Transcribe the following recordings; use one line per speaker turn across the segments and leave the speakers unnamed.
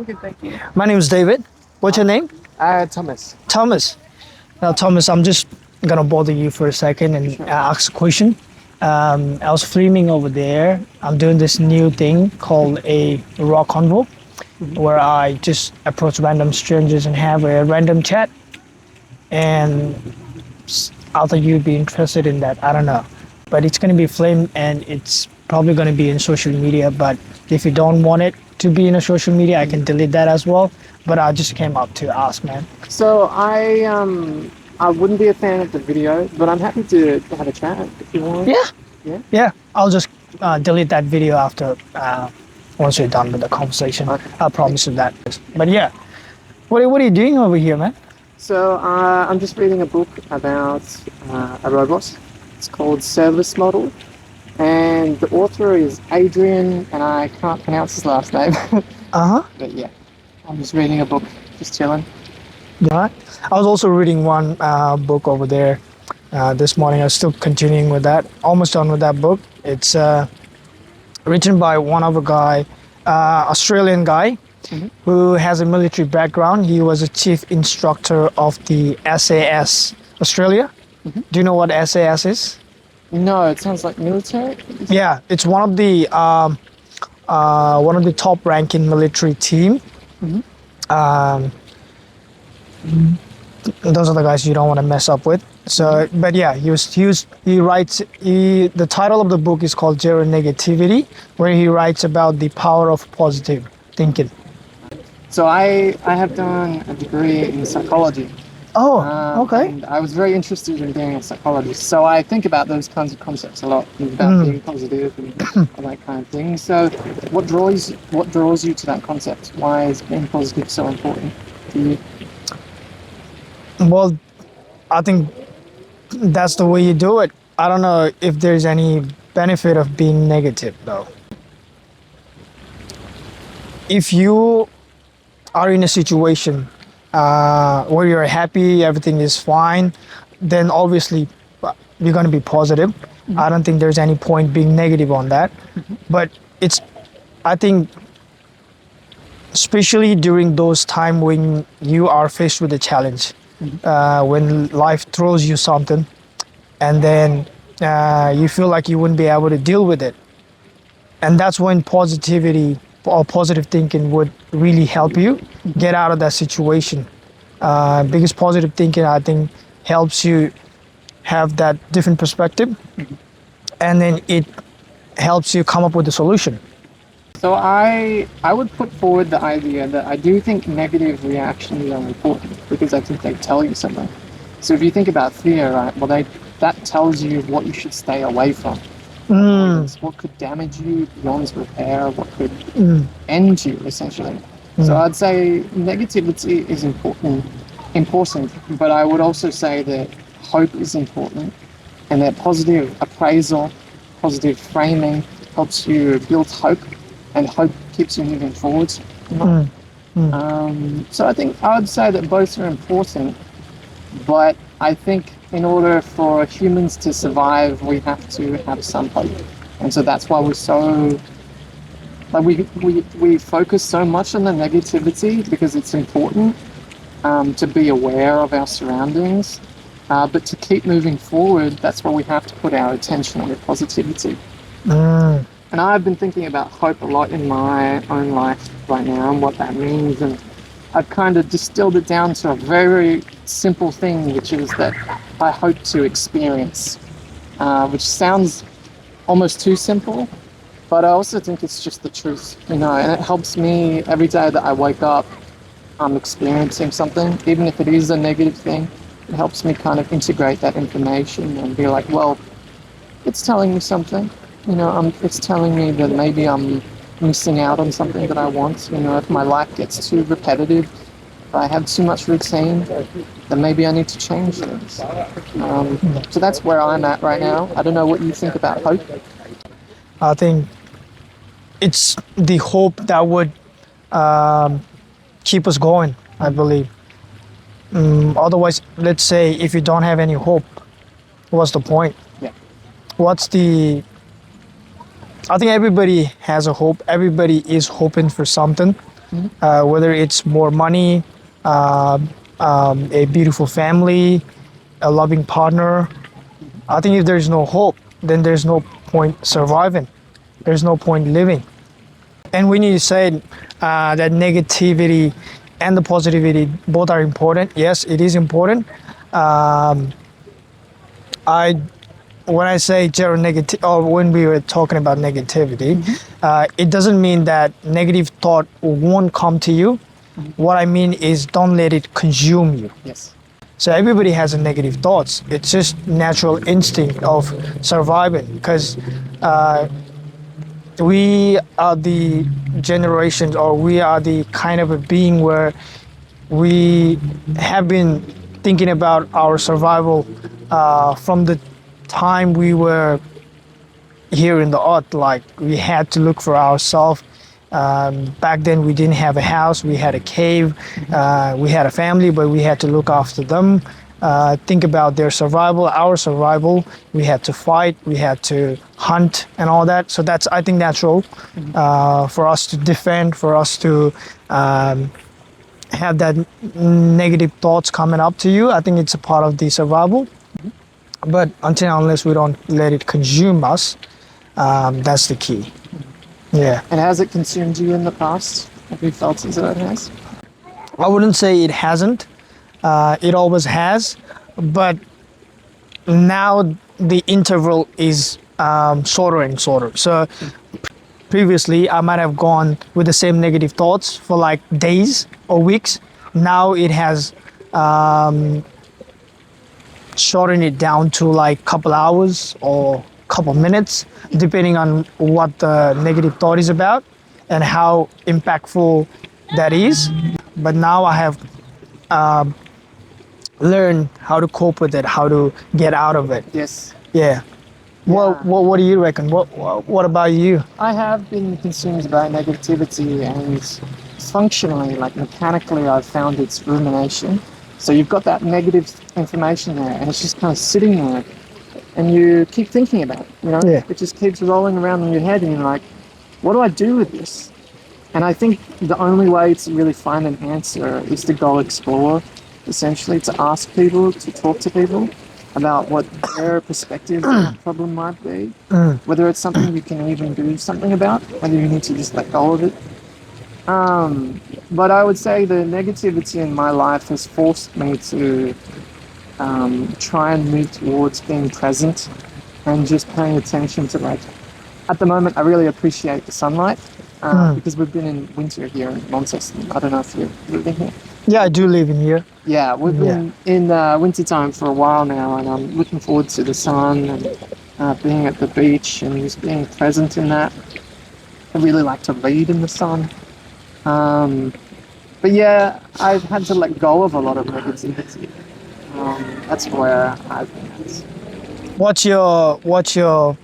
I'm good, thank you.
My name is David. What's your name?
Thomas.
Thomas. Now, Thomas, I'm just gonna bother you for a second and ask a question. I was filming over there. I'm doing this new thing called a raw convo, where I just approach random strangers and have a random chat. And I thought you'd be interested in that. I don't know, but it's gonna be filmed and it's probably gonna be in social media. But if you don't want it to be in a social media, I can delete that as well. But I just came up to ask, man.
So I wouldn't be a fan of the video, but I'm happy to have a chat if you want.
Yeah. I'll just delete that video after once we're done with the conversation.
Okay.
I promise you that. But yeah, what are you doing over here, man?
So I'm just reading a book about a robot. It's called Service Model, and the author is Adrian, and I can't pronounce his last name. But yeah, I'm just reading a book, just chilling.
Right. I was also reading one book over there this morning. I was still continuing with that. Almost done with that book. It's written by one of a guy, Australian guy, who has a military background. He was a chief instructor of the SAS Australia. Do you know what SAS is?
No, it sounds like military.
Yeah, it's one of the top ranking military team. Those are the guys you don't want to mess up with. So, but yeah, he writes. The title of the book is called Zero Negativity, where he writes about the power of positive thinking.
So I have done a degree in psychology.
Oh, okay.
And I was very interested in being a psychologist. So I think about those kinds of concepts a lot, about being positive and all that kind of thing. So what draws you to that concept? Why is being positive so important to you?
Well, I think that's the way you do it. I don't know if there's any benefit of being negative, though. If you are in a situation where you're happy, everything is fine, then obviously you're going to be positive. I don't think there's any point being negative on that. But I think, especially during those times when you are faced with a challenge, when life throws you something, and then you feel like you wouldn't be able to deal with it. And that's when positivity or positive thinking would really help you get out of that situation. Because positive thinking, I think, helps you have that different perspective, and then it helps you come up with a solution.
So I would put forward the idea that I do think negative reactions are important because I think they tell you something. So if you think about fear, right, well, that tells you what you should stay away from. What could damage you beyond repair, what could end you, essentially. So I'd say negativity is important, but I would also say that hope is important, and that positive appraisal, positive framing helps you build hope, and hope keeps you moving forwards. So I think I would say that both are important, but I think in order for humans to survive, we have to have some hope. And so that's why we're so, like we focus so much on the negativity because it's important to be aware of our surroundings. But to keep moving forward, that's why we have to put our attention on the positivity. And I've been thinking about hope a lot in my own life right now and what that means. And I've kind of distilled it down to a very simple thing, which is that I hope to experience, which sounds almost too simple, but I also think it's just the truth, and it helps me every day that I wake up, I'm experiencing something, even if it is a negative thing. It helps me kind of integrate that information and be like, well, it's telling me something, it's telling me that maybe I'm missing out on something that I want. If my life gets too repetitive, if I have too much routine, then maybe I need to change things. So that's where I'm at right now. I don't know what you think about hope.
I think it's the hope that would keep us going, I believe. Otherwise, let's say if you don't have any hope, what's the point?
Yeah.
I think everybody has a hope. Everybody is hoping for something. whether it's more money, uh, a beautiful family, a loving partner. I think if there's no hope, then there's no point surviving. There's no point living. And when you say that negativity and the positivity both are important, yes, it is important. Um, I when I say zero negative, or when we were talking about negativity, it doesn't mean that negative thought won't come to you. What I mean is don't let it consume you.
Yes.
So everybody has a negative thoughts. It's just natural instinct of surviving because we are the generation, or we are the kind of a being where we have been thinking about our survival from the time we were here in the earth. Like we had to look for ourselves. Back then we didn't have a house, we had a cave, we had a family, but we had to look after them, think about their survival, our survival. We had to fight, we had to hunt and all that. So that's, I think, natural for us to defend, for us to have that negative thoughts coming up to you. I think it's a part of the survival. But until unless we don't let it consume us, that's the key. Yeah.
And has it consumed you in the past? Have you felt as though it has?
I wouldn't say it hasn't. It always has. But now the interval is shorter and shorter. So previously, I might have gone with the same negative thoughts for like days or weeks. Now it has shortened it down to like couple hours or couple minutes, depending on what the negative thought is about and how impactful that is. But now I have learned how to cope with it, how to get out of it.
Yes.
Yeah. What do you reckon? What about you?
I have been consumed by negativity, and functionally, like mechanically, I've found it's rumination. So you've got that negative information there, and it's just kind of sitting there, and you keep thinking about it, you know?
Yeah.
It just keeps rolling around in your head, and you're like, what do I do with this? And I think the only way to really find an answer is to go explore, essentially, to ask people, to talk to people about what their perspective on that problem might be, whether it's something you can even do something about, whether you need to just let go of it. But I would say the negativity in my life has forced me to try and move towards being present and just paying attention to, like, at the moment I really appreciate the sunlight because we've been in winter here in Launceston. I don't know if you're living here.
Yeah, I do live in here.
Yeah, we've been in winter time for a while now, and I'm looking forward to the sun and being at the beach and just being present in that. I really like to read in the sun. But yeah, I've had to let go of a lot of negativity. That's where I've been at.
What's your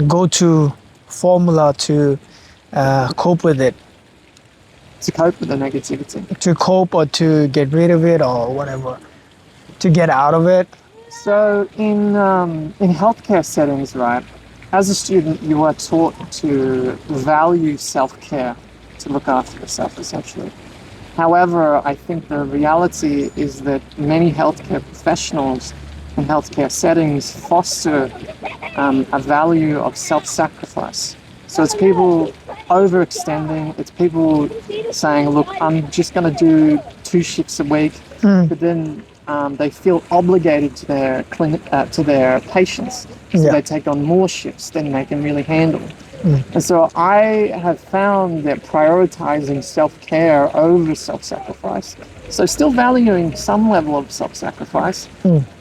go-to formula to cope with it?
To cope with the negativity.
To cope or to get rid of it or whatever? To get out of it?
So in healthcare settings, right, as a student, you are taught to value self-care, to look after yourself, essentially. However, I think the reality is that many healthcare professionals in healthcare settings foster a value of self-sacrifice. So it's people overextending, it's people saying, look, I'm just going to do 2 shifts a week, but then they feel obligated to their to their patients. So they take on more shifts than they can really handle. And so I have found that prioritizing self-care over self-sacrifice, so still valuing some level of self-sacrifice,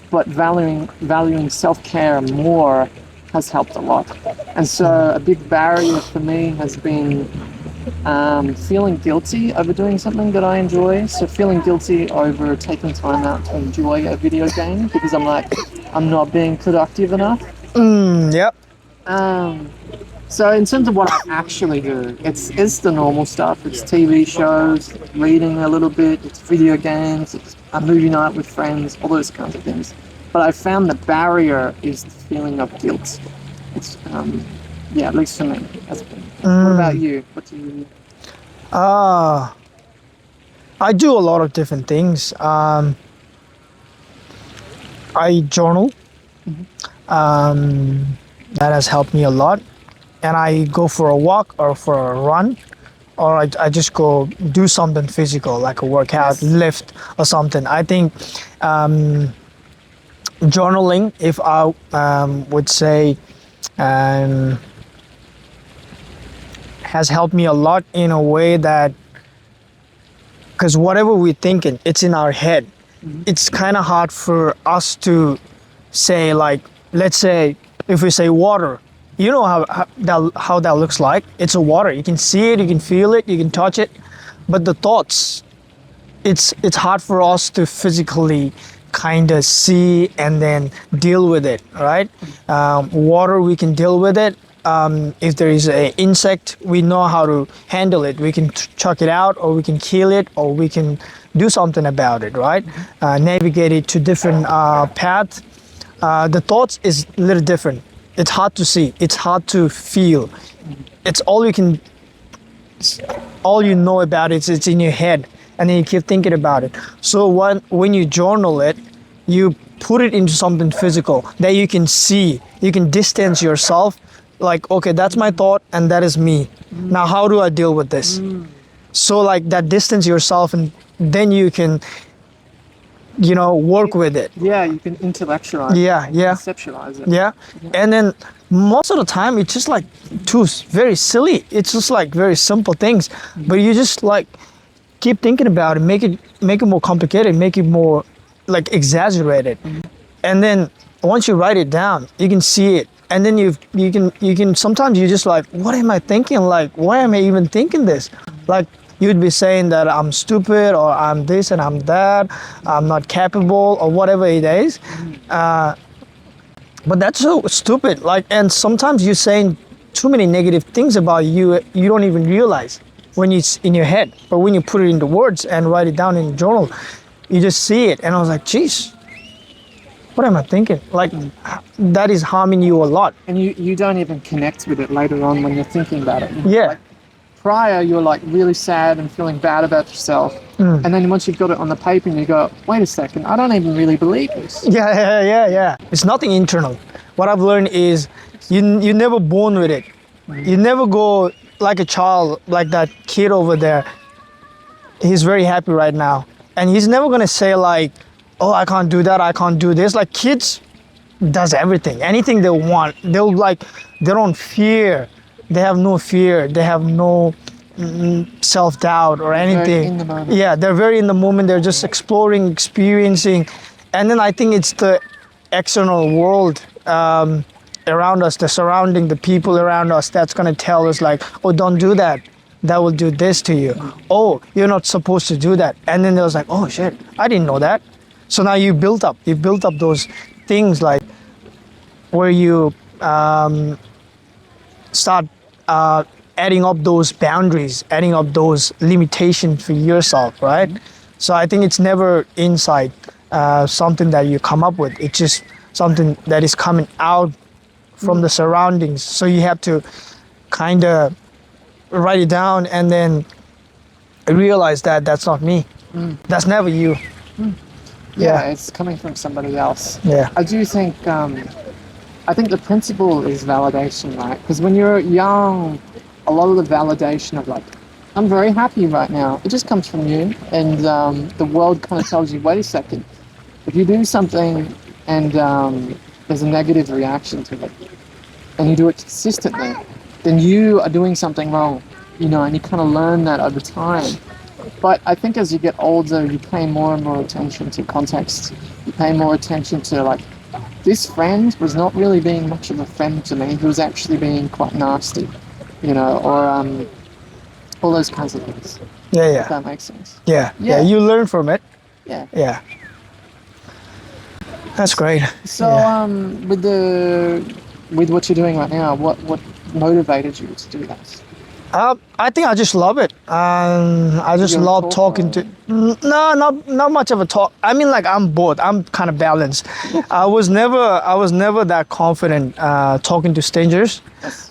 but valuing self-care more has helped a lot. And so a big barrier for me has been feeling guilty over doing something that I enjoy. So feeling guilty over taking time out to enjoy a video game because I'm like, I'm not being productive enough.
Yep.
So in terms of what I actually do, it's the normal stuff. It's TV shows, reading a little bit, it's video games, it's a movie night with friends, all those kinds of things. But I found the barrier is the feeling of guilt. It's, at least for me. What about you? What do you...
I do a lot of different things. I journal. That has helped me a lot. And I go for a walk or for a run, or I just go do something physical like a workout,
Yes.
lift or something. I think journaling, if I would say, um, has helped me a lot in a way that, because whatever we're thinking, it's in our head. It's kind of hard for us to say, like, let's say if we say water, you know how that looks like. It's a water. You can see it, you can feel it, you can touch it, but the thoughts, it's hard for us to physically kind of see and then deal with it, right? Water, we can deal with it. If there is an insect, we know how to handle it. We can chuck it out, or we can kill it, or we can do something about it, right? Navigate it to different paths. The thoughts is a little different. It's hard to see. It's hard to feel. It's all you know about it. It's in your head, and then you keep thinking about it. So when you journal it, you put it into something physical that you can see. You can distance yourself. Like, okay, that's my thought, and that is me. Now, how do I deal with this? So, like, that distance yourself, and then you can, work with it.
Yeah, you can intellectualize
Yeah,
it,
yeah.
conceptualize it.
Yeah. And then most of the time it's just like very silly. It's just like very simple things. But you just like keep thinking about it, make it more complicated, make it more like exaggerated. And then once you write it down, you can see it. And then you can sometimes you just like, what am I thinking? Like, why am I even thinking this? Like, you'd be saying that I'm stupid, or I'm this and I'm that, I'm not capable, or whatever it is. But that's so stupid. Like, and sometimes you're saying too many negative things about you. You don't even realize when it's in your head. But when you put it into words and write it down in a journal, you just see it. And I was like, geez, what am I thinking? Like, that is harming you a lot.
And you don't even connect with it later on when you're thinking about it.
Yeah.
Like, prior, you're like really sad and feeling bad about yourself. And then once you've got it on the paper and you go, wait a second, I don't even really believe this.
Yeah. It's nothing internal. What I've learned is you're never born with it. You never go like a child, like that kid over there. He's very happy right now. And he's never going to say like, oh, I can't do that, I can't do this. Like, kids does everything. Anything they want. They don't fear. They have no fear. They have no self-doubt or anything.
Very in the moment.
Yeah, they're very in the moment. They're just exploring, experiencing. And then I think it's the external world around us, the surrounding, the people around us, that's going to tell us like, oh, don't do that. That will do this to you. Oh, you're not supposed to do that. And then there was like, oh shit, I didn't know that. So now you built up those things like where you start adding up those boundaries, adding up those limitations for yourself, right? So I think it's never inside something that you come up with. It's just something that is coming out from the surroundings. So you have to kind of write it down and then realize that that's not me. That's never you.
Yeah, it's coming from somebody else.
Yeah.
I do think, I think the principle is validation, right? Because when you're young, a lot of the validation of like, I'm very happy right now, it just comes from you. And the world kind of tells you, wait a second, if you do something and there's a negative reaction to it, and you do it consistently, then you are doing something wrong, and you kind of learn that over time. But I think as you get older, you pay more and more attention to context. You pay more attention to like, this friend was not really being much of a friend to me. He was actually being quite nasty, or all those kinds of things. If that makes sense.
Yeah. You learn from it.
Yeah.
That's great.
So with what you're doing right now, what motivated you to do that?
I think I just love it. I just
You're a
love
talker,
talking to. No, not much of a talk. I mean, like, I'm both. I'm kind of balanced. I was never that confident talking to strangers,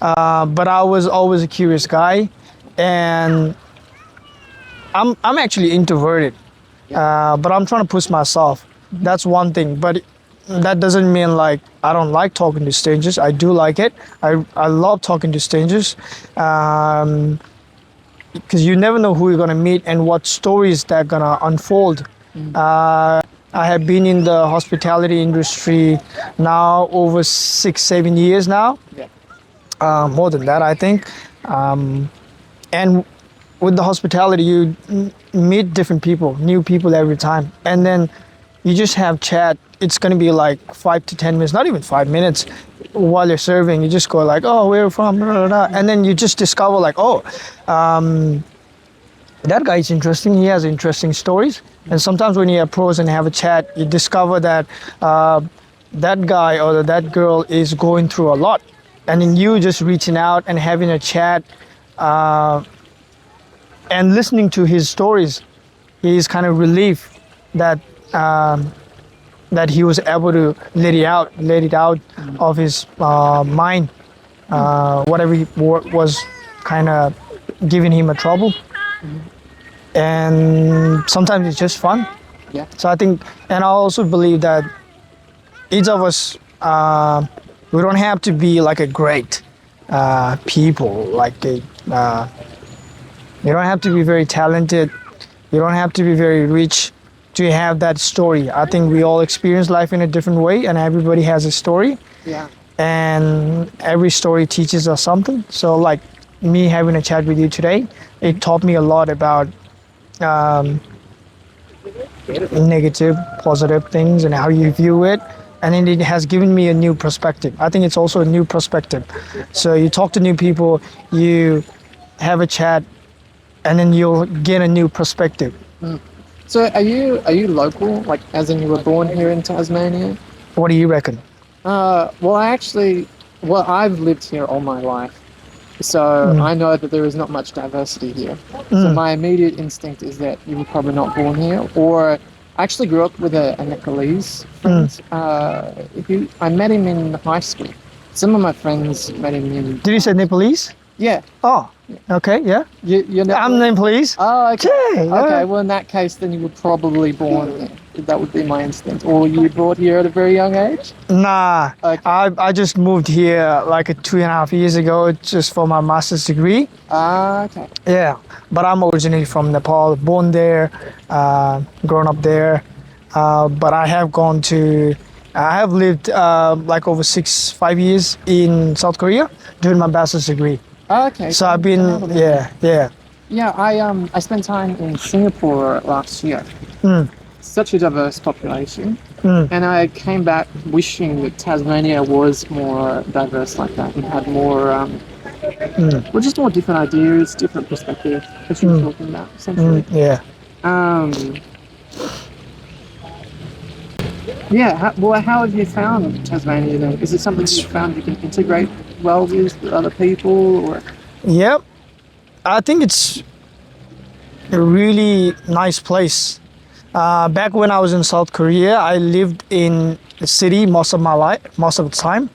but I was always a curious guy, and I'm actually introverted, but I'm trying to push myself. That's one thing, but that doesn't mean like I don't like talking to strangers. I do like it. I love talking to strangers, because you never know who you're gonna meet and what stories they're gonna unfold. I have been in the hospitality industry now over 6, 7 years now,
Yeah.
more than that I think. And with the hospitality, you meet different people, new people every time, and then you just have chat. It's gonna be like 5 to 10 minutes, not even 5 minutes, while you're serving. You just go like, "Oh, where are you from?" Blah, blah, blah. And then you just discover like, "Oh, that guy is interesting. He has interesting stories." And sometimes when you approach and have a chat, you discover that that guy or that girl is going through a lot, and then you just reaching out and having a chat. And listening to his stories, he's kind of relieved that that he was able to let it out of his mind, whatever was kind of giving him a trouble. And sometimes it's just fun.
Yeah.
So I think, and I also believe that each of us, we don't have to be like a great people, like a. You don't have to be very talented. You don't have to be very rich to have that story. I think we all experience life in a different way, and everybody has a story.
Yeah.
And every story teaches us something. So, like me having a chat with you today, it taught me a lot about negative, positive things and how you view it. And then it has given me a new perspective. I think it's also a new perspective. So you talk to new people, you have a chat, and then you'll get a new perspective.
So are you local? Like, as in you were born here in Tasmania?
What do you reckon?
Well, I've lived here all my life, so I know that there is not much diversity here. So my immediate instinct is that you were probably not born here, or I actually grew up with a Nepalese friend. Who I met him in high school. Some of my friends met him in.
Did you say Nepalese?
Yeah.
Oh, okay, yeah.
You're Nepalese?
I'm Nepalese.
Oh, okay.
Yeah, yeah.
Okay, well, in that case, then you were probably born here. That would be my instinct. Or you brought here at a very young age?
Nah,
Okay.
I just moved here like 2.5 years ago just for my master's degree.
Ah, okay.
Yeah, but I'm originally from Nepal, born there, grown up there. But I have lived like over 5 years in South Korea doing my bachelor's degree.
Okay.
So I've been, yeah.
Yeah, I spent time in Singapore last year. Such a diverse population. And I came back wishing that Tasmania was more diverse like that and had more, well, just more different ideas, different perspectives, as you were talking about, essentially.
Yeah.
Yeah, how have you found Tasmania then? Is it something you found you can integrate well with other people, or?
Yep. I think it's a really nice place. Back when I was in South Korea, I lived in the city most of my life, most of the time.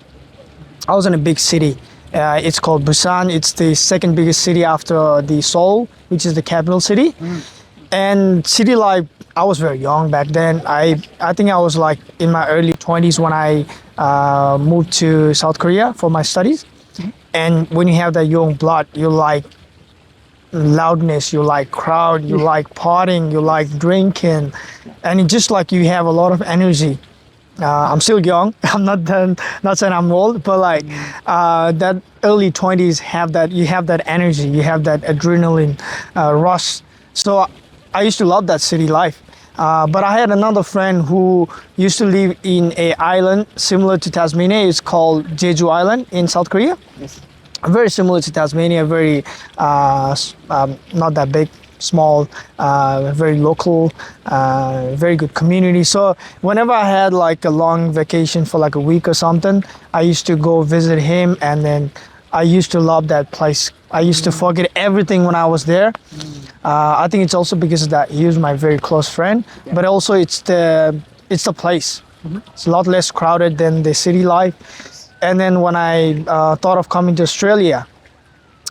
I was in a big city. It's called Busan. It's the second biggest city after the Seoul, which is the capital city. And city life, I was very young back then. I think I was like in my early 20s when I moved to South Korea for my studies. And when you have that young blood, you like loudness, you like crowd, you like partying, you like drinking, and it's just like you have a lot of energy. I'm still young. I'm not saying I'm old, but like that early 20s you have that energy, you have that adrenaline rush. So I used to love that city life. But I had another friend who used to live in an island similar to Tasmania. It's called Jeju Island in South Korea.
Yes.
Very similar to Tasmania, very not that big, small, very local, very good community. So whenever I had like a long vacation for like a week or something, I used to go visit him, and then I used to love that place. I used to forget everything when I was there. I think it's also because of that he was my very close friend, but also it's the place. It's a lot less crowded than the city life. And then when I thought of coming to Australia,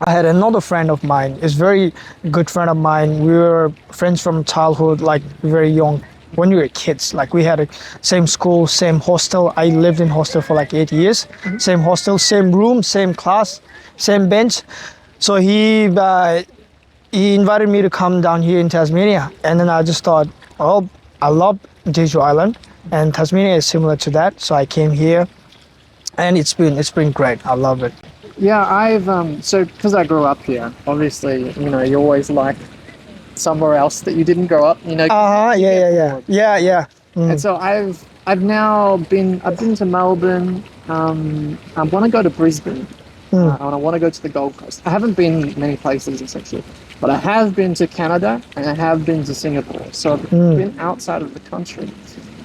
I had another friend of mine, is very good friend of mine. We were friends from childhood, like very young. When we were kids, like we had a same school, same hostel. I lived in hostel for like 8 years. Same hostel, same room, same class, same bench. So he invited me to come down here in Tasmania, and then I just thought, oh, I love Jeju Island, and Tasmania is similar to that. So I came here, and it's been great. I love it.
Yeah, I've so because I grew up here, obviously, you always like somewhere else that you didn't grow up, 'cause you
Yeah,
get
yeah, yeah,
bored.
yeah, yeah.
And so I've now been to Melbourne. I want to go to Brisbane, and I want to go to the Gold Coast. I haven't been many places essentially, but I have been to Canada and I have been to Singapore. So I've been outside of the country,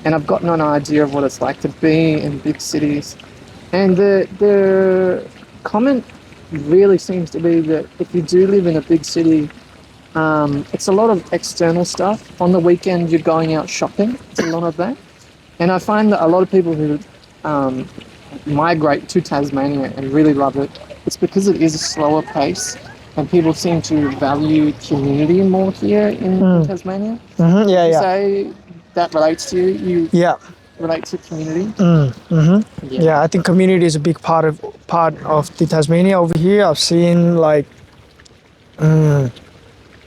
and I've gotten an idea of what it's like to be in big cities. And the comment really seems to be that if you do live in a big city, it's a lot of external stuff. On the weekend, you're going out shopping. It's a lot of that. And I find that a lot of people who migrate to Tasmania and really love it, it's because it is a slower pace and people seem to value community more here in Tasmania.
Yeah,
Would you
yeah,
say that relates to you? You
yeah.
relate to community?
Yeah, I think community is a big part of the Tasmania over here. I've seen like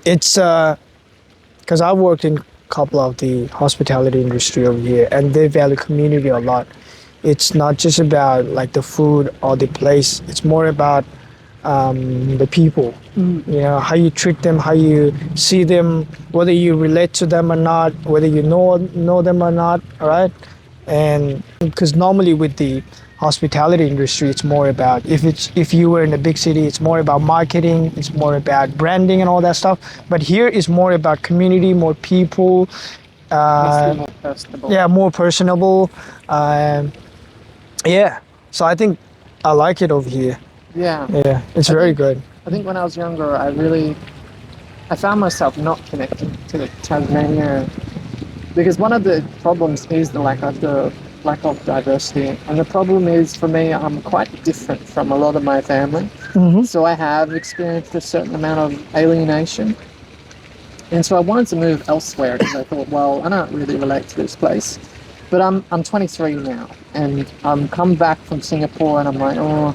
it's because I worked in a couple of the hospitality industry over here, and they value community a lot. It's not just about like the food or the place. It's more about the people. You know, how you treat them, how you see them, whether you relate to them or not, whether you know them or not. All right, and because normally with the hospitality industry, it's more about if you were in a big city, it's more about marketing, it's more about branding and all that stuff. But here is more about community, more people.
Makes you
Uh,
more personable.
yeah, more personable. Um, yeah, so I think I like it over here.
Yeah.
Yeah, it's
I
very
think-
good.
I think when I was younger, I found myself not connected to the Tasmania because one of the problems is the lack of diversity, and the problem is for me, I'm quite different from a lot of my family, so I have experienced a certain amount of alienation, and so I wanted to move elsewhere because I thought, well, I don't really relate to this place, but I'm 23 now, and I'm come back from Singapore, and I'm like, oh.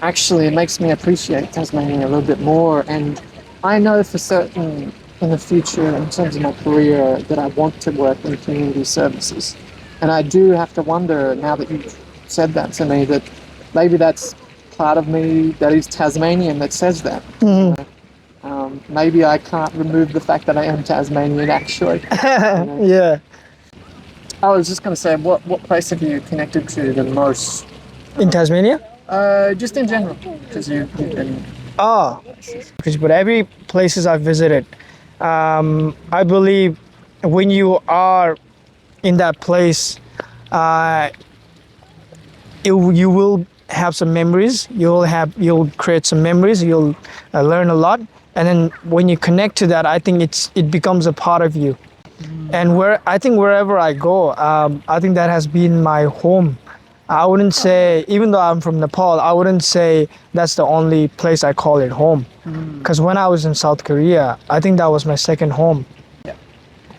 Actually, it makes me appreciate Tasmania a little bit more, and I know for certain in the future, in terms of my career, that I want to work in community services. And I do have to wonder, now that you've said that to me, that maybe that's part of me that is Tasmanian that says that. Maybe I can't remove the fact that I am Tasmanian, actually.
Yeah,
I was just going to say, what place have you connected to the most?
in Tasmania.
Just in general, because you've been
Oh, but every places I visited, I believe when you are in that place, you will have some memories. You'll create some memories. You'll learn a lot, and then when you connect to that, I think it becomes a part of you. And I think wherever I go, I think that has been my home. I wouldn't say, even though I'm from Nepal, I wouldn't say that's the only place I call it home. Because when I was in South Korea, I think that was my second home.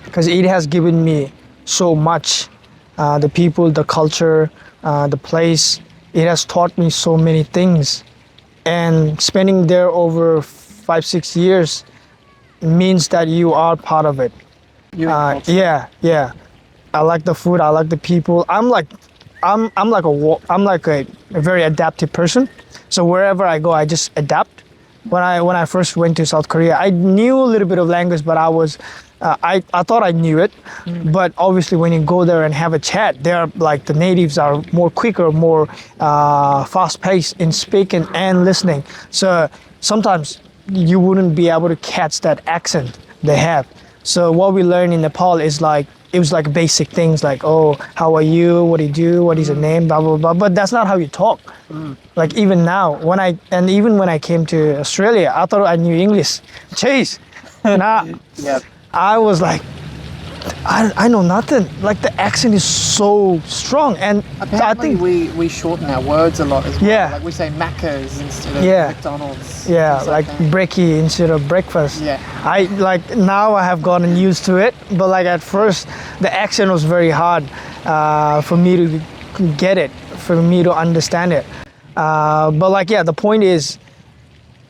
Because it has given me so much. The people, the culture, the place, it has taught me so many things. And spending there over 5-6 years means that you are part of it. Yeah. I like the food. I like the people. I'm like a very adaptive person. So wherever I go, I just adapt. When I first went to South Korea, I knew a little bit of language, but I thought I knew it. But obviously, when you go there and have a chat, they're like the natives are more quicker, more fast paced in speaking and listening. So sometimes you wouldn't be able to catch that accent they have. So what we learn in Nepal is like, it was like basic things like, oh, how are you? What do you do? What is your name? Blah, blah, blah. But that's not how you talk. Like even now, even when I came to Australia, I thought I knew English. Jeez. Now,
Yeah.
I was like, I know nothing. Like the accent is so strong, and
Apparently,
I think
we shorten our words a lot as well.
Yeah.
Like we say Macca's instead of
Yeah.
McDonald's.
yeah,
things
like
that.
brekkie instead of breakfast.
Yeah.
I like now I have gotten used to it, but like at first the accent was very hard for me to get it, for me to understand it. But like yeah, the point is,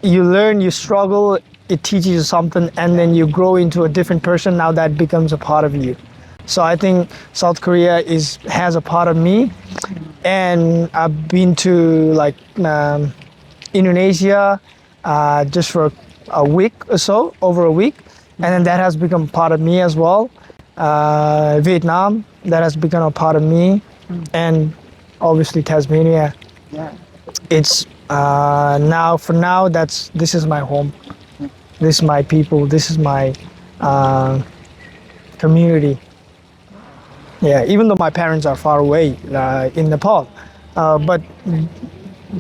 you learn, you struggle, it teaches you something, and then you grow into a different person. Now that becomes a part of you. So I think South Korea has a part of me, and I've been to like Indonesia just for a week or so, over a week, and then that has become part of me as well. Vietnam, that has become a part of me, and obviously Tasmania.
Yeah.
It's now this is my home. This is my people. This is my community. Yeah, even though my parents are far away in Nepal, but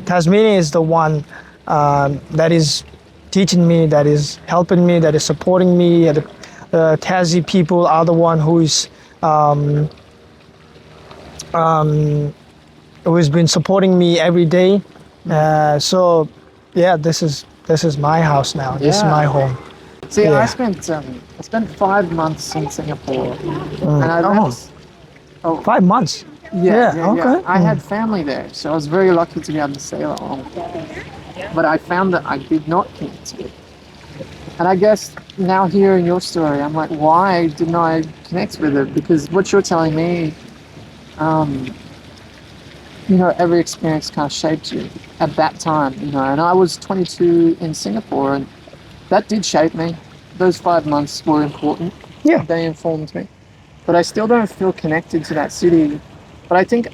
Tasmania is the one that is teaching me, that is helping me, that is supporting me. The Tassie people are the one who has been supporting me every day. So, yeah, this is my house now. This is
Yeah.
my home.
See,
Yeah.
I spent 5 months in Singapore, and I left.
5 months. Yeah, okay.
I had family there, so I was very lucky to be able to stay that long. But I found that I did not connect to it. And I guess now hearing your story, I'm like, why didn't I connect with it? Because what you're telling me, every experience kind of shaped you at that time, And I was 22 in Singapore, and that did shape me. Those 5 months were important.
Yeah.
They informed me. But I still don't feel connected to that city. But I think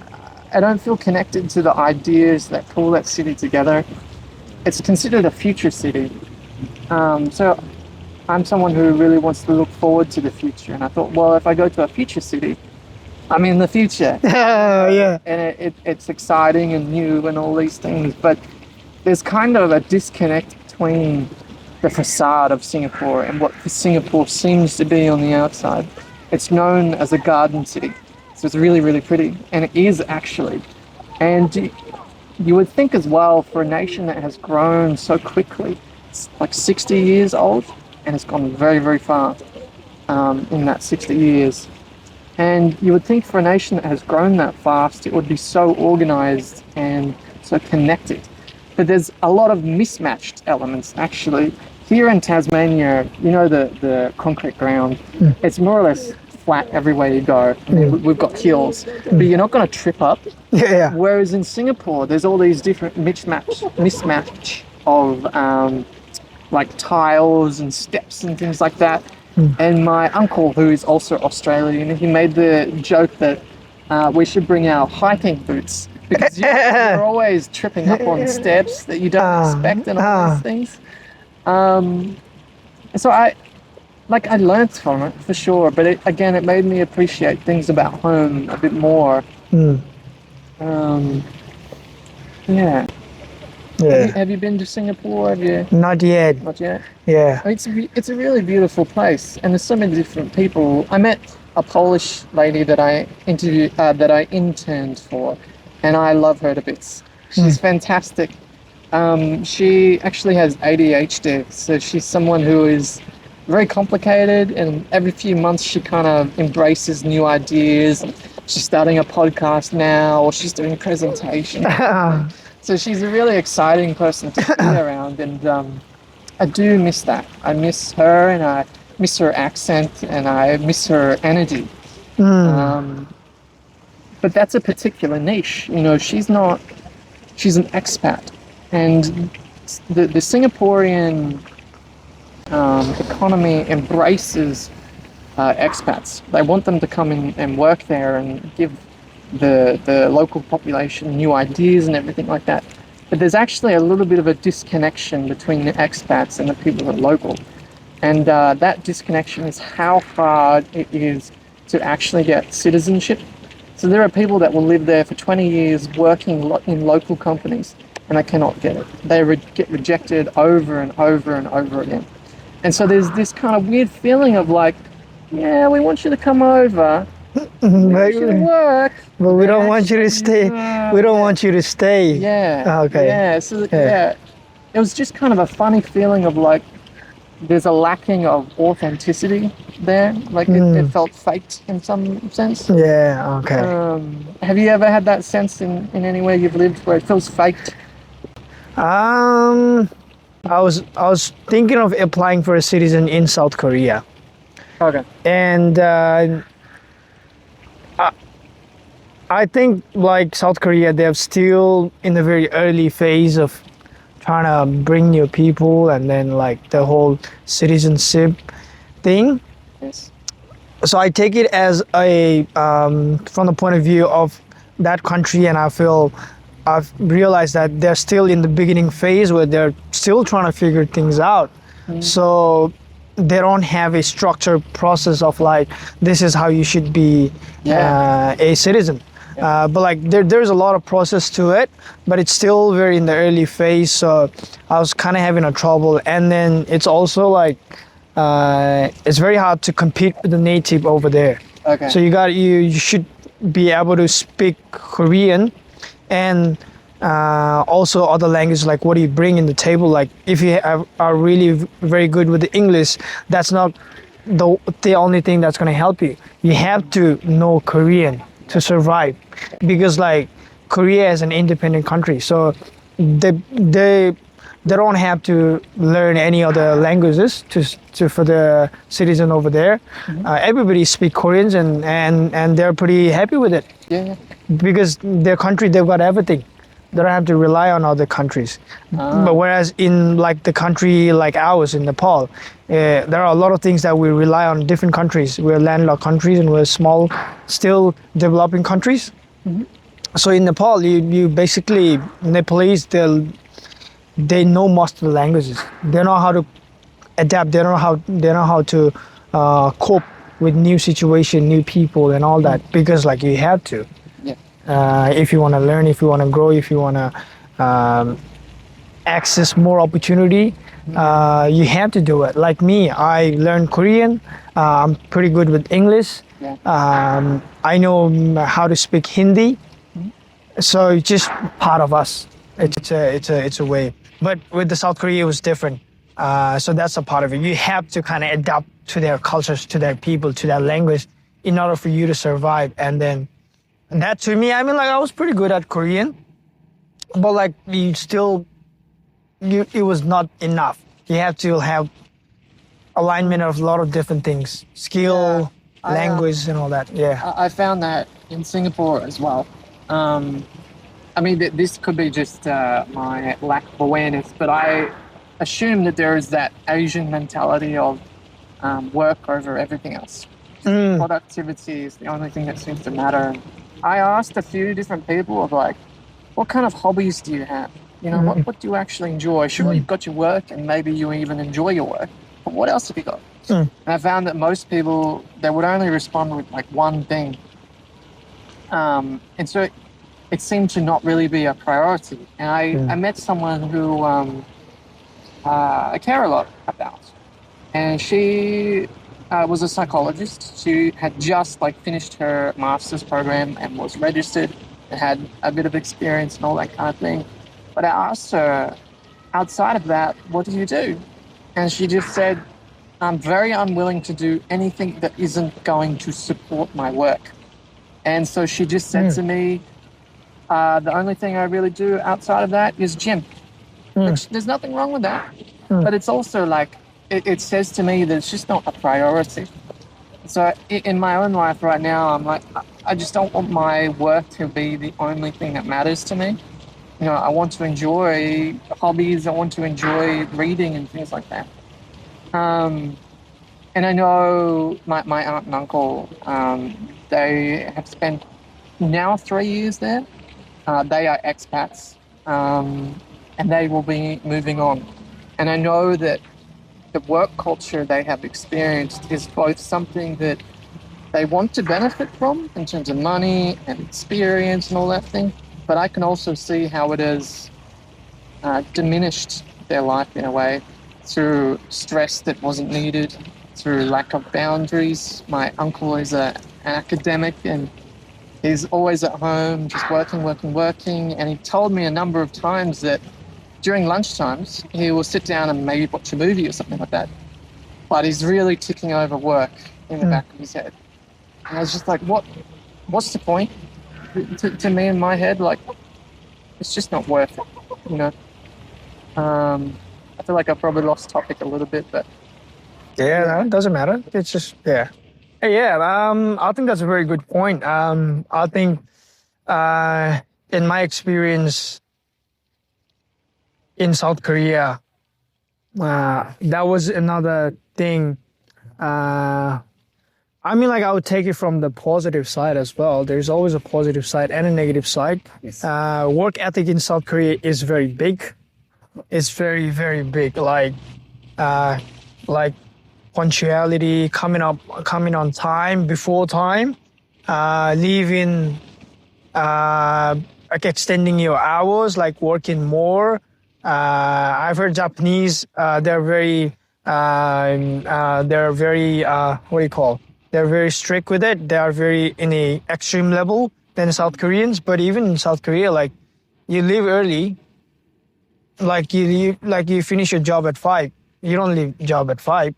I don't feel connected to the ideas that pull that city together. It's considered a future city. So I'm someone who really wants to look forward to the future. And I thought, well, if I go to a future city, I'm in the future.
Yeah.
And it's exciting and new and all these things. But there's kind of a disconnect between the facade of Singapore and what Singapore seems to be on the outside. It's known as a garden city, so it's really, really pretty, and it is actually. And you would think as well, for a nation that has grown so quickly, it's like 60 years old, and it's gone very, very fast in that 60 years. And you would think for a nation that has grown that fast, it would be so organized and so connected. But there's a lot of mismatched elements, actually. Here in Tasmania, the concrete ground, it's more or less flat everywhere you go. I mean, we've got hills, but you're not going to trip up.
Yeah.
Whereas in Singapore, there's all these different mismatch of like tiles and steps and things like that. And my uncle, who is also Australian, he made the joke that we should bring our hiking boots, because you're always tripping up on steps that you don't expect and all these things. So I learned from it for sure, but it made me appreciate things about home a bit more. Yeah. Have you been to Singapore? Have you?
Not yet.
Not yet.
Yeah.
It's a really beautiful place, and there's so many different people. I met a Polish lady that I interned for, and I love her to bits. She's fantastic. She actually has ADHD, so she's someone who is very complicated, and every few months she kind of embraces new ideas. She's starting a podcast now, or she's doing a presentation. So she's a really exciting person to be around, and I do miss that. I miss her, and I miss her accent, and I miss her energy. But that's a particular niche. She's an expat, and the Singaporean economy embraces expats. They want them to come in and work there and give the local population new ideas and everything like that. But there's actually a little bit of a disconnection between the expats and the people that are local. And that disconnection is how hard it is to actually get citizenship. So there are people that will live there for 20 years working in local companies, and they cannot get it. They get rejected over and over and over again. And so there's this kind of weird feeling of like, yeah, we want you to come over. We want you to work.
But we don't
Then
want you to stay.
actually,
We don't want you to stay.
yeah,
Okay.
yeah. So
Yeah.
yeah, it was just kind of a funny feeling of like there's a lacking of authenticity there. Like it felt faked in some sense.
Yeah. Okay.
Have you ever had that sense in anywhere you've lived where it feels faked?
Um, I was thinking of applying for a citizen in South Korea,
Okay.
and I think like South Korea, they're still in the very early phase of trying to bring new people, and then like the whole citizenship thing.
Yes.
So I take it as a from the point of view of that country, and I've realized that they're still in the beginning phase where they're still trying to figure things out. So they don't have a structured process of like this is how you should be a citizen. But like there's a lot of process to it, but it's still very in the early phase. So I was kind of having a trouble, and then it's also like it's very hard to compete with the native over there.
Okay.
So you should be able to speak Korean, and also other languages. Like what do you bring in the table? Like if you are really very good with the English, that's not the only thing that's going to help you. You have to know Korean to survive, because like Korea is an independent country, so they don't have to learn any other languages for the citizen over there. Everybody speak Koreans, and they're pretty happy with it,
Yeah.
because their country, they've got everything. They don't have to rely on other countries. But whereas in like the country like ours in Nepal, there are a lot of things that we rely on different countries. We're landlocked countries, and we're small, still developing countries. So in Nepal, you basically Nepalese, they know most of the languages. They know how to adapt. They know how to cope with new situation, new people, and all that, because like you have to. If you want to learn, if you want to grow, if you want to access more opportunity, you have to do it. Like me, I learned Korean. I'm pretty good with English. I know how to speak Hindi. So it's just part of us. It's a way. But with the South Korea, it was different. So that's a part of it. You have to kind of adapt to their cultures, to their people, to their language, in order for you to survive. And then that, to me, I mean, like I was pretty good at Korean, but like it was not enough. You have to have alignment of a lot of different things, skill, language, and all that. Yeah.
I found that in Singapore as well. I mean, this could be just my lack of awareness, but I assume that there is that Asian mentality of work over everything else. Productivity is the only thing that seems to matter. I asked a few different people of like, what kind of hobbies do you have? You know, what do you actually enjoy? Sure, you've got your work, and maybe you even enjoy your work, but what else have you got? And I found that most people, they would only respond with like one thing. And so it seemed to not really be a priority. And I met someone who I care a lot about. And she was a psychologist. She had just like finished her master's program and was registered and had a bit of experience and all that kind of thing. But I asked her, outside of that, what do you do? And she just said, I'm very unwilling to do anything that isn't going to support my work. And so she just said to me, the only thing I really do outside of that is gym. Which, there's nothing wrong with that. But it's also like, it says to me that it's just not a priority. So in my own life right now, I'm like, I just don't want my work to be the only thing that matters to me. You know, I want to enjoy hobbies. I want to enjoy reading and things like that. And I know my aunt and uncle, they have spent now 3 years there. They are expats, and they will be moving on. And I know that the work culture they have experienced is both something that they want to benefit from in terms of money and experience and all that thing, but I can also see how it has diminished their life in a way through stress that wasn't needed, through lack of boundaries. My uncle is an academic and he's always at home, just working, working, working. And he told me a number of times that during lunchtimes, he will sit down and maybe watch a movie or something like that. But he's really ticking over work in the back of his head. And I was just like, what's the point? To me in my head, like, it's just not worth it, you know? I feel like I probably lost topic a little bit, but
Yeah, no, it doesn't matter. It's just I think that's a very good point. I think in my experience in South Korea, that was another thing. I mean, like I would take it from the positive side as well. There's always a positive side and a negative side.
Yes.
Work ethic in South Korea is very big. It's very, very big. Like punctuality, coming on time, before time, leaving, like extending your hours, like working more. I've heard Japanese. They're very what do you call? They're very strict with it. They are very in a extreme level than South Koreans. But even in South Korea, like you leave early. Like you finish your job at 5. You don't leave job at 5.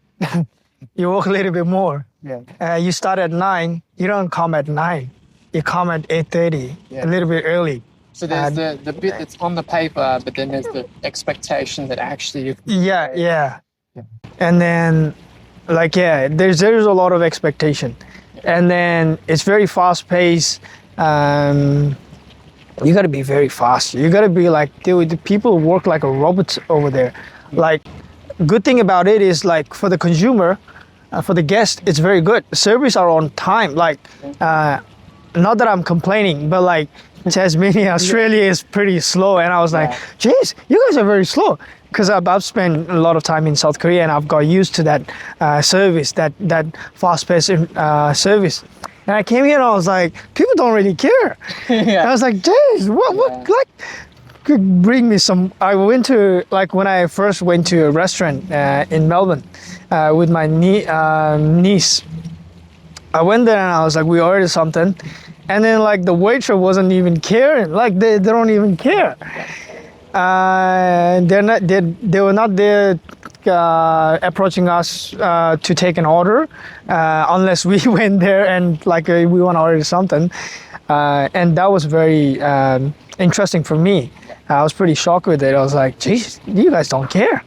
You work a little bit more.
yeah.
You start at 9. You don't come at 9. You come at 8:30.
Yeah.
A little bit early.
So there's the bit that's on the paper, but then there's the expectation that actually you
Yeah. And then, there's a lot of expectation, and then it's very fast paced. You got to be very fast. You got to be like, dude, the people work like a robot over there. Like, good thing about it is like for the consumer, for the guest, it's very good. Service are on time. Like, not that I'm complaining, but like Tasmania, Australia is pretty slow, and I was like, geez, you guys are very slow. Because I've spent a lot of time in South Korea and I've got used to that service, that fast-paced service. And I came here and I was like, people don't really care. I was like, geez, what, like, could bring me some. I went to, like, when I first went to a restaurant in Melbourne with my niece. I went there and I was like, we ordered something. And then, like, the waitress wasn't even caring. Like, they don't even care. They were not there approaching us to take an order unless we went there and like we want to order something, and that was very interesting for me. I was pretty shocked with it. I was like, geez, you guys don't care.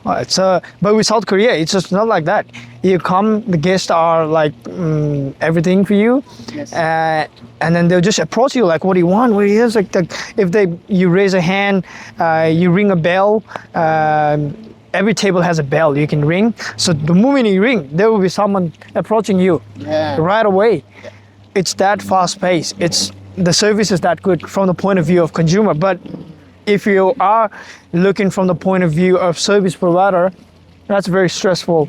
But with South Korea, it's just not like that. You come, the guests are like everything for you,
Yes.
And then they'll just approach you like, what do you want? What is like you raise a hand, you ring a bell. Every table has a bell you can ring. So the moment you ring, there will be someone approaching you right away. It's that fast paced. The service is that good from the point of view of consumer, but if you are looking from the point of view of service provider, that's a very stressful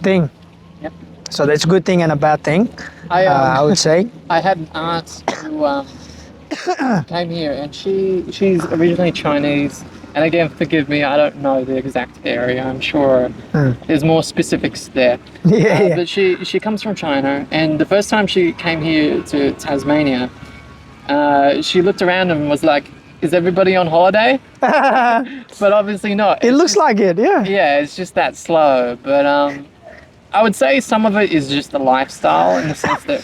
thing.
Yep.
So that's a good thing and a bad thing, I would say.
I had an aunt who came here, and she's originally Chinese. And again, forgive me, I don't know the exact area. I'm sure there's more specifics there.
Yeah.
But she comes from China, and the first time she came here to Tasmania, she looked around and was like, is everybody on holiday? But obviously not.
It looks like it, yeah.
Yeah, it's just that slow. But I would say some of it is just the lifestyle, in the sense that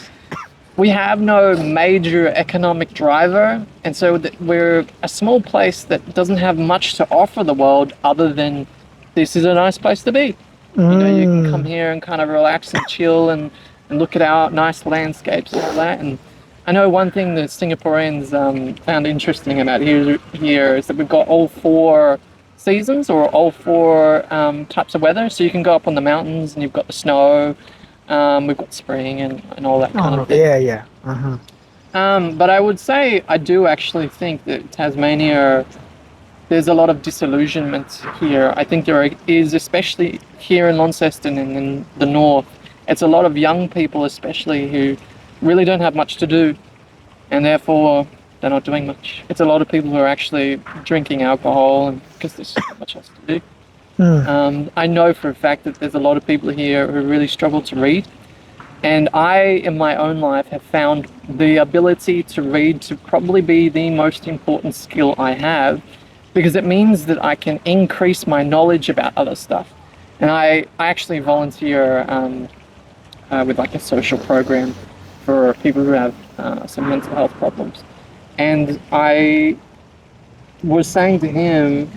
we have no major economic driver, and so we're a small place that doesn't have much to offer the world other than this is a nice place to be. You know, you can come here and kind of relax and chill and look at our nice landscapes and all that. And I know one thing that Singaporeans found interesting about here is that we've got all 4 seasons, or all 4 types of weather. So you can go up on the mountains and you've got the snow, we've got spring and all that kind of thing.
Yeah. Uh-huh.
But I would say I do actually think that Tasmania, there's a lot of disillusionment here. I think there is, especially here in Launceston and in the north. It's a lot of young people especially who really don't have much to do, and therefore they're not doing much. It's a lot of people who are actually drinking alcohol, and because there's so much else to do. I know for a fact that there's a lot of people here who really struggle to read. And I, in my own life, have found the ability to read to probably be the most important skill I have, because it means that I can increase my knowledge about other stuff. And I actually volunteer with like a social program for people who have some mental health problems. And I was saying to him,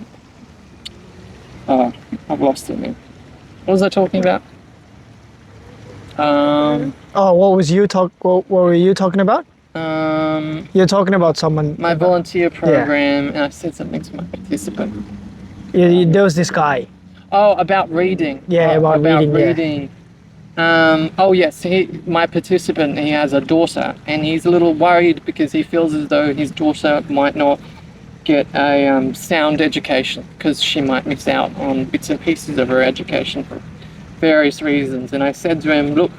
I've lost it now. What was I talking about?
Oh, what were you talking about? You're talking about someone.
My volunteer program, and I said something to my participant.
There was this guy.
Oh, about reading.
Yeah, about reading, yeah.
reading. Oh yes, my participant, he has a daughter, and he's a little worried because he feels as though his daughter might not get a sound education, because she might miss out on bits and pieces of her education for various reasons. And I said to him, look,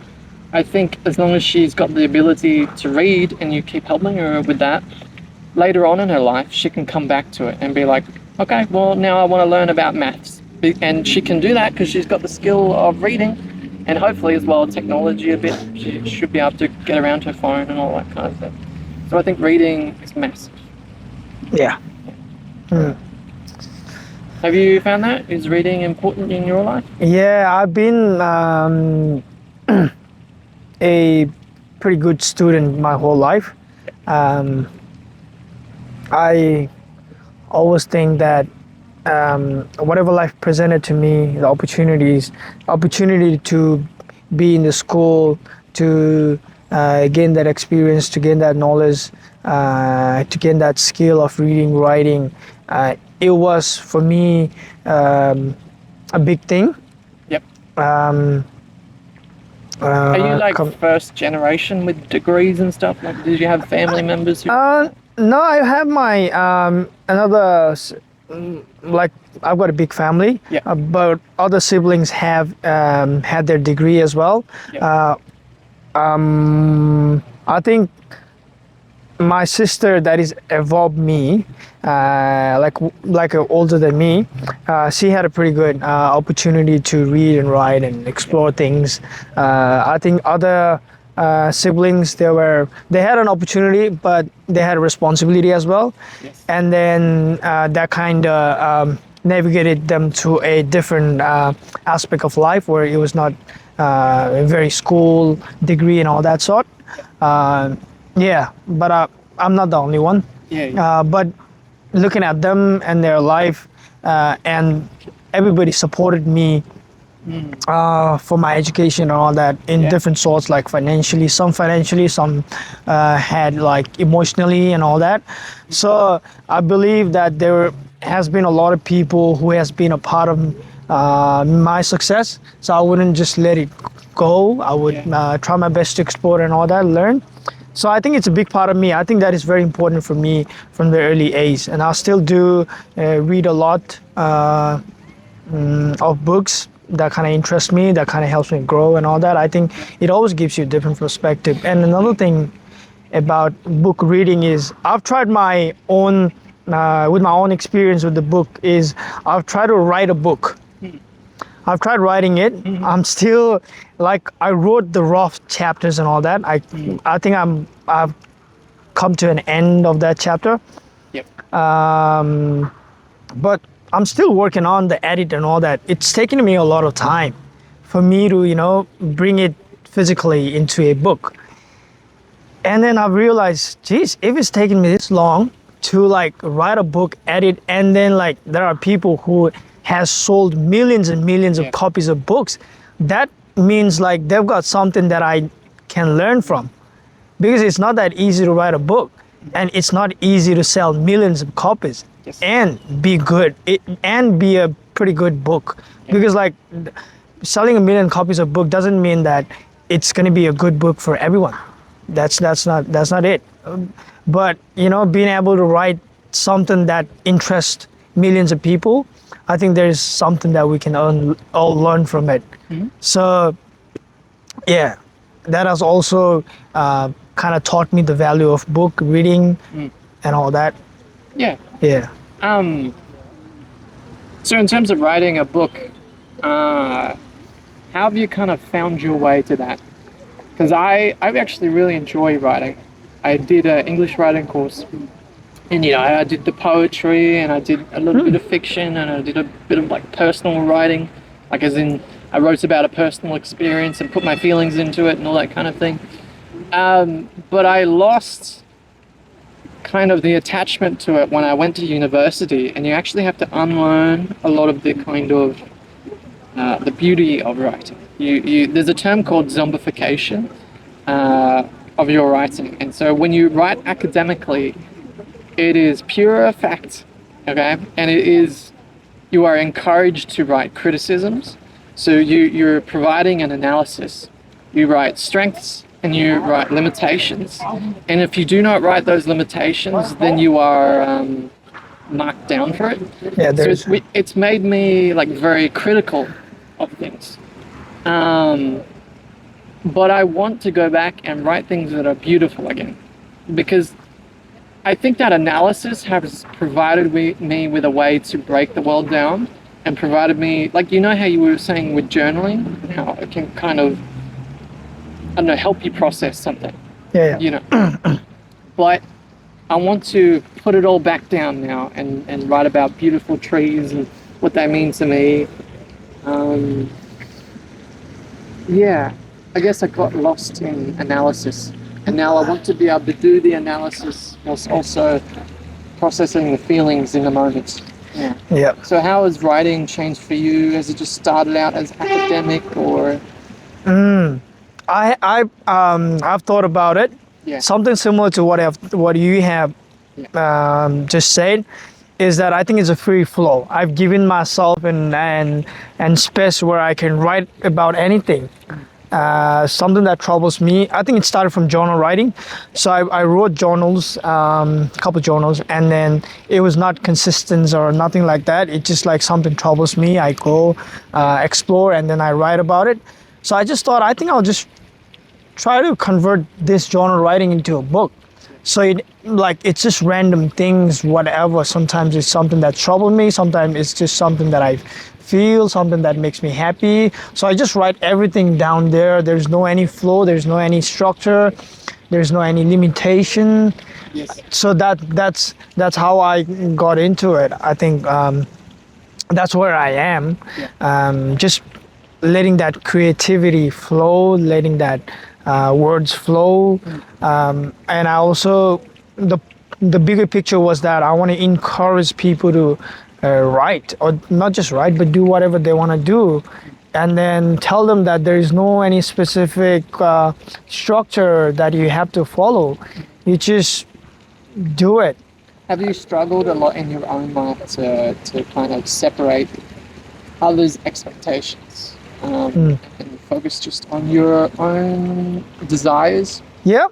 I think as long as she's got the ability to read and you keep helping her with that, later on in her life she can come back to it and be like, okay, well now I want to learn about maths. And she can do that because she's got the skill of reading, and hopefully as well technology a bit. She should be able to get around her phone and all that kind of thing. So I think reading is massive.
Yeah.
Have you found that? Is reading important in your life?
Yeah, I've been a pretty good student my whole life. I always think that whatever life presented to me, the opportunity to be in the school, to gain that experience, to gain that knowledge, to gain that skill of reading, writing, it was for me a big thing.
Yep.
Are
Are you like first generation with degrees and stuff? Like, did you have family members who?
No, I have my like I've got a big family.
Yeah.
But other siblings have had their degree as well.
Yeah.
I think my sister that is above me, like older than me, she had a pretty good opportunity to read and write and explore things. I think other siblings, they had an opportunity, but they had a responsibility as well.
Yes.
And then that kind of navigated them to a different aspect of life where it was not a very school degree and all that sort. Yeah, but I'm not the only one.
Yeah.
But looking at them and their life, and everybody supported me for my education and all that in different sorts, like financially, some had like emotionally and all that. So I believe that there has been a lot of people who has been a part of my success. So I wouldn't just let it go. I would try my best to explore and all that, learn. So I think it's a big part of me. I think that is very important for me from the early age, and I still do read a lot of books that kind of interest me, that kind of helps me grow and all that. I think it always gives you a different perspective. And another thing about book reading is I've tried my own, with my own experience with the book, is I've tried to write a book. I've tried writing it. I'm still, like, I wrote the rough chapters and all that. I think I've come to an end of that chapter.
Yep.
But I'm still working on the edit and all that. It's taken me a lot of time for me to, bring it physically into a book. And then I realized, geez, if it's taken me this long to like write a book, edit, and then like there are people who has sold millions and millions of copies of books, that means like they've got something that I can learn from, because it's not that easy to write a book, and it's not easy to sell millions of copies and be good and be a pretty good book, because like selling 1 million copies of book doesn't mean that it's going to be a good book for everyone. That's not it. But being able to write something that interests millions of people, I think there's something that we can all learn from it. So yeah, that has also kind of taught me the value of book reading and all that.
Yeah.
Yeah.
So in terms of writing a book, how have you kind of found your way to that? Because I actually really enjoy writing. I did an English writing course, and I did the poetry, and I did a little bit of fiction, and I did a bit of like personal writing, like as in I wrote about a personal experience and put my feelings into it and all that kind of thing. But I lost kind of the attachment to it when I went to university, and you actually have to unlearn a lot of the kind of the beauty of writing. There's a term called zombification of your writing, and so when you write academically, it is pure fact, okay, and you are encouraged to write criticisms. So you're providing an analysis. You write strengths and you write limitations, and if you do not write those limitations, then you are marked down for it.
Yeah, there's.
So it's made me like very critical of things. But I want to go back and write things that are beautiful again, because I think that analysis has provided me with a way to break the world down, and provided me, like, how you were saying with journaling, how it can kind of, I don't know, help you process something.
Yeah.
But I want to put it all back down now and write about beautiful trees and what they mean to me. Yeah, I guess I got lost in analysis, and now I want to be able to do the analysis whilst also processing the feelings in the moment. Yeah.
Yeah.
So how has writing changed for you? Has it just started out as academic, or?
I've thought about it.
Yeah.
Something similar to what you have just said is that I think it's a free flow. I've given myself and space where I can write about anything. Something that troubles me, I think it started from journal writing. So I wrote journals, a couple journals, and then it was not consistent or nothing like that. It's just like something troubles me, I go explore, and then I write about it. So I just thought, I think I'll just try to convert this journal writing into a book. So it's just random things, whatever. Sometimes it's something that troubles me. Sometimes it's just something that I feel, something that makes me happy. So I just write everything down there. There's no any flow. There's no any structure. There's no any limitation.
Yes.
So that's how I got into it. I think that's where I am.
Yeah.
Just letting that creativity flow, letting that words flow, and I also the bigger picture was that I want to encourage people to write, or not just write, but do whatever they want to do, and then tell them that there is no any specific structure that you have to follow. You just do it.
Have you struggled a lot in your own life to kind of separate others' expectations and focus just on your own desires?
Yeah.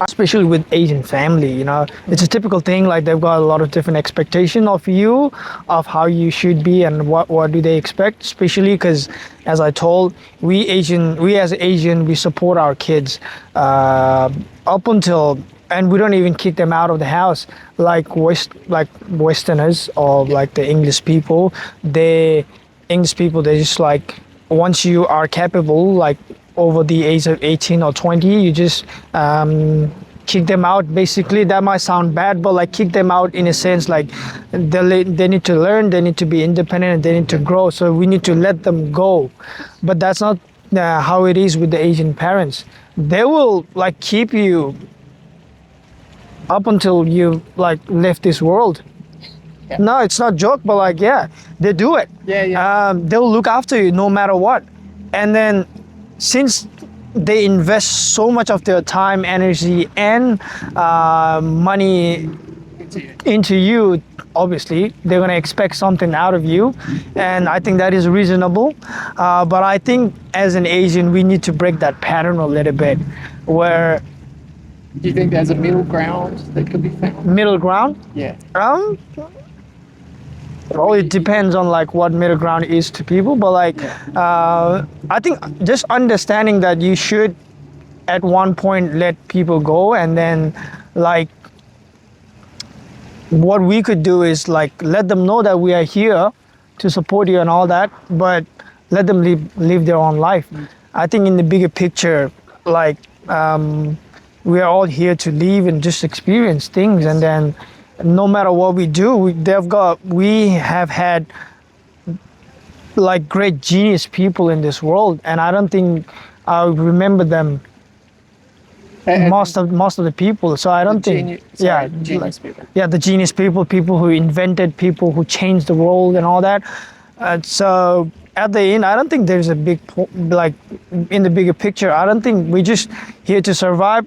Especially with Asian family, it's a typical thing. Like, they've got a lot of different expectation of you, of how you should be, and what do they expect. Especially because, as I told, we as Asian, we support our kids up until, and we don't even kick them out of the house like Westerners, or like the English people. They just like, once you are capable, like over the age of 18 or 20, you just kick them out. Basically, that might sound bad, but like, kick them out in a sense, like they need to learn, they need to be independent, and they need to grow. So we need to let them go. But that's not how it is with the Asian parents. They will like keep you up until you like left this world.
Yeah.
No, it's not joke, but like, yeah, they do it.
Yeah.
They'll look after you no matter what. And then, since they invest so much of their time, energy, and money into you, obviously they're going to expect something out of you, and I think that is reasonable. But I think as an Asian, we need to break that pattern a little bit. Where
Do you think there's a middle ground that could be found?
middle ground?
Yeah.
Well, it depends on like what middle ground is to people, but like I think just understanding that you should at one point let people go, and then like what we could do is like let them know that we are here to support you and all that, but let them live their own life. I think in the bigger picture, like we are all here to live and just experience things, and then no matter what we do, we have had like great genius people in this world, and I don't think I remember them
And
most of the people. So I don't think
genius people.
yeah, the genius people who invented, people who changed the world and all that. So at the end, I don't think there's a like in the bigger picture. I don't think we're just here to survive,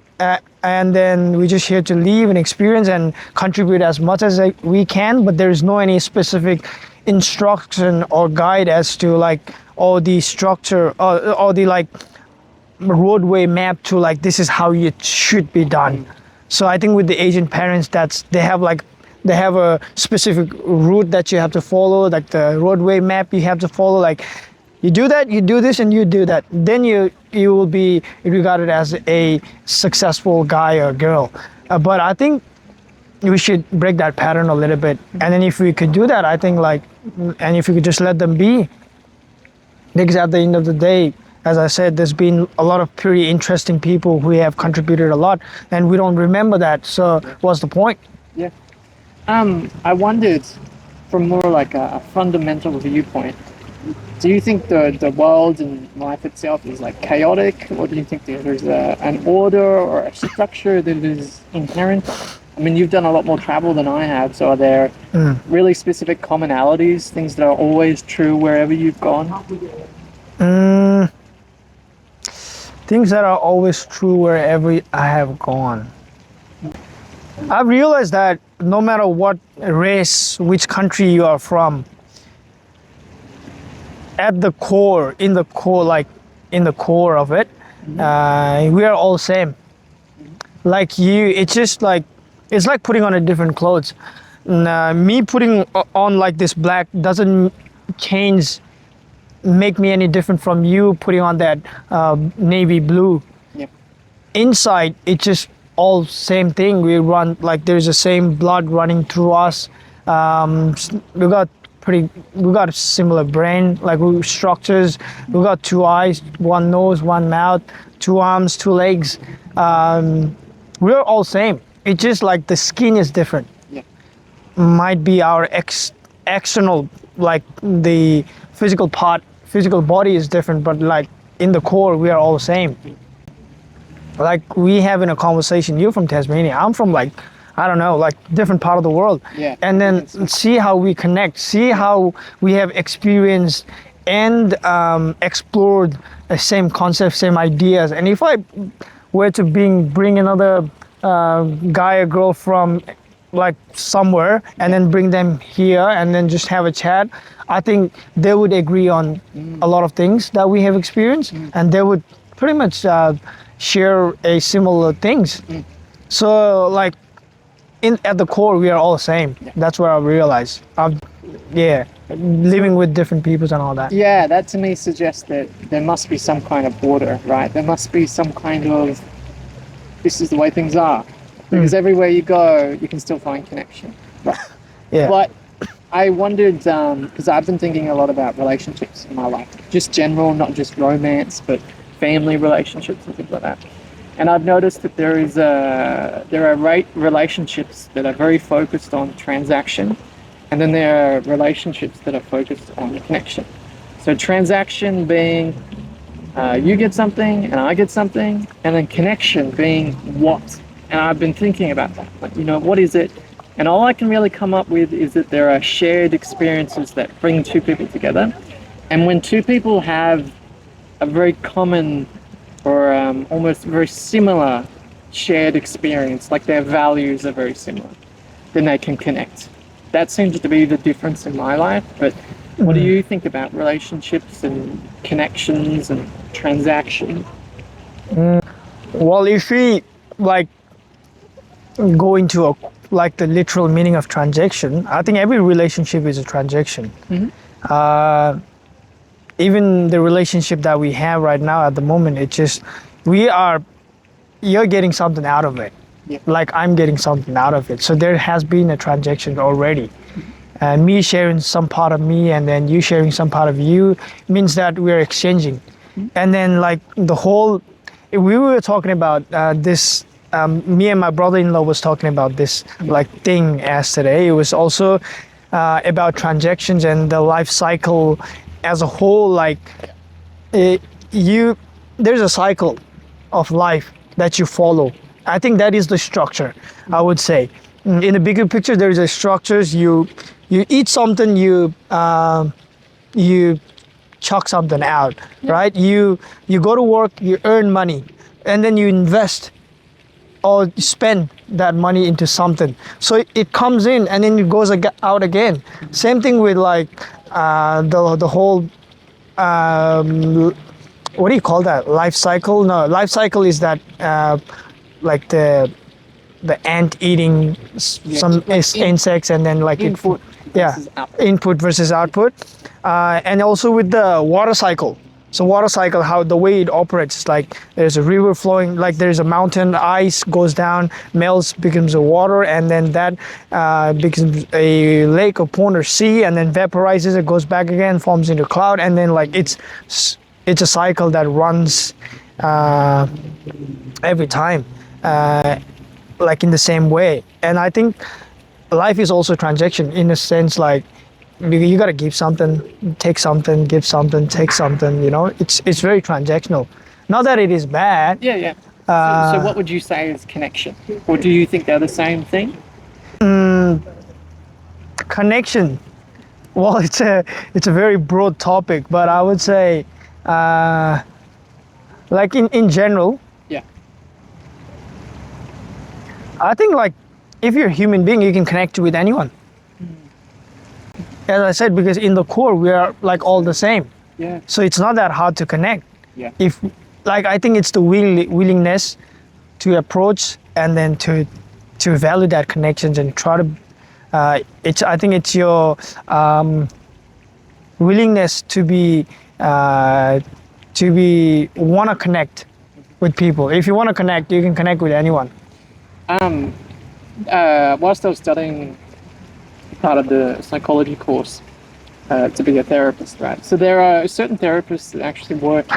and then we're just here to live and experience and contribute as much as we can. But there is no any specific instruction or guide as to like all the structure or the like roadway map to like this is how it should be done. So I think with the Asian parents, they have a specific route that you have to follow, like the roadway map you have to follow. Like you do that, you do this, and you do that. Then you will be regarded as a successful guy or girl. But I think we should break that pattern a little bit. And then if we could do that, I think and if we could just let them be, because at the end of the day, as I said, there's been a lot of pretty interesting people who have contributed a lot, and we don't remember that. So what's the point?
Yeah. I wondered, from more like a fundamental viewpoint, do you think the world and life itself is like chaotic, or do you think there's an order or a structure that is inherent? I mean, you've done a lot more travel than I have, so are there really specific commonalities, things that are always true wherever you've gone?
Things that are always true wherever I have gone. I've realized that no matter what race, which country you are from, at the core, in the core of it, we are all same. Like it's just like, it's like putting on a different clothes. Me putting on like this black doesn't make me any different from you putting on that navy blue.
Yep.
Inside, it's just all same thing. We run like there's the same blood running through us. We got a similar brain, like structures. We got 2 eyes, 1 nose, 1 mouth, 2 arms, 2 legs. We're all same. It's just like the skin is different.
Yeah.
Might be our external, like the physical body is different, but like in the core we are all the same. Like we having a conversation, you're from Tasmania, I'm from like, I don't know, like different part of the world.
Yeah.
And then see how we connect, see how we have experienced and explored the same concepts, same ideas. And if I were to bring another guy or girl from like somewhere and then bring them here and then just have a chat, I think they would agree on a lot of things that we have experienced, and they would pretty much share a similar things. So like at the core we are all the same. That's what I realized. Living with different peoples and all that.
Yeah, that to me suggests that there must be some kind of order, right? There must be some kind of, this is the way things are. Because everywhere you go, you can still find connection. Right?
Yeah.
But I wondered, because I've been thinking a lot about relationships in my life, just general, not just romance, but family relationships and things like that. And I've noticed that there are relationships that are very focused on transaction, and then there are relationships that are focused on connection. So transaction being you get something and I get something, and then connection being what. And I've been thinking about that, like, what is it? And all I can really come up with is that there are shared experiences that bring 2 people together. And when 2 people have a very common or almost very similar shared experience, like their values are very similar, then they can connect. That seems to be the difference in my life. But what do you think about relationships and connections and transaction?
Well, if we like go into like the literal meaning of transaction, I think every relationship is a transaction. Even the relationship that we have right now at the moment, it's just you're getting something out of it.
Yeah.
like I'm getting something out of it. So there has been a transaction already. Me sharing some part of me and then you sharing some part of you means that we're exchanging. And then like the whole, we were talking about this, me and my brother-in-law was talking about this like thing yesterday. It was also about transactions and the life cycle as a whole. Like it, you, there's a cycle of life that you follow. I think that is the structure, I would say. In the bigger picture, there is a structures. You eat something, you chuck something out, right? You go to work, you earn money, and then you invest or spend that money into something. So it comes in and then it goes out again. Same thing with like the whole what do you call that, life cycle? No, life cycle is that like the ant eating some insects and then like
Input versus output.
input versus output, and also with the water cycle. So water cycle, how the way it operates is like there's a river flowing, like there's a mountain, ice goes down, melts, becomes a water, and then that becomes a lake or pond or sea, and then vaporizes, it goes back again, forms into cloud, and then like it's a cycle that runs every time, like in the same way. And I think life is also transaction in a sense, like you got to give something, take something, give something, take something, you know. It's very transactional. Not that it is bad.
Yeah, yeah. So what would you say is connection? Or do you think they're the same thing?
Connection, well, it's a very broad topic, but I would say like in general,
Yeah.
I think like if you're a human being, you can connect with anyone. As I said, because in the core we are like all the same.
Yeah.
So it's not that hard to connect.
Yeah.
If like I think it's the willingness to approach and then to value that connections and try to. I think it's your willingness to be want to connect with people. If you want to connect, you can connect with anyone.
Whilst I was studying part of the psychology course to be a therapist, right? So there are certain therapists that actually work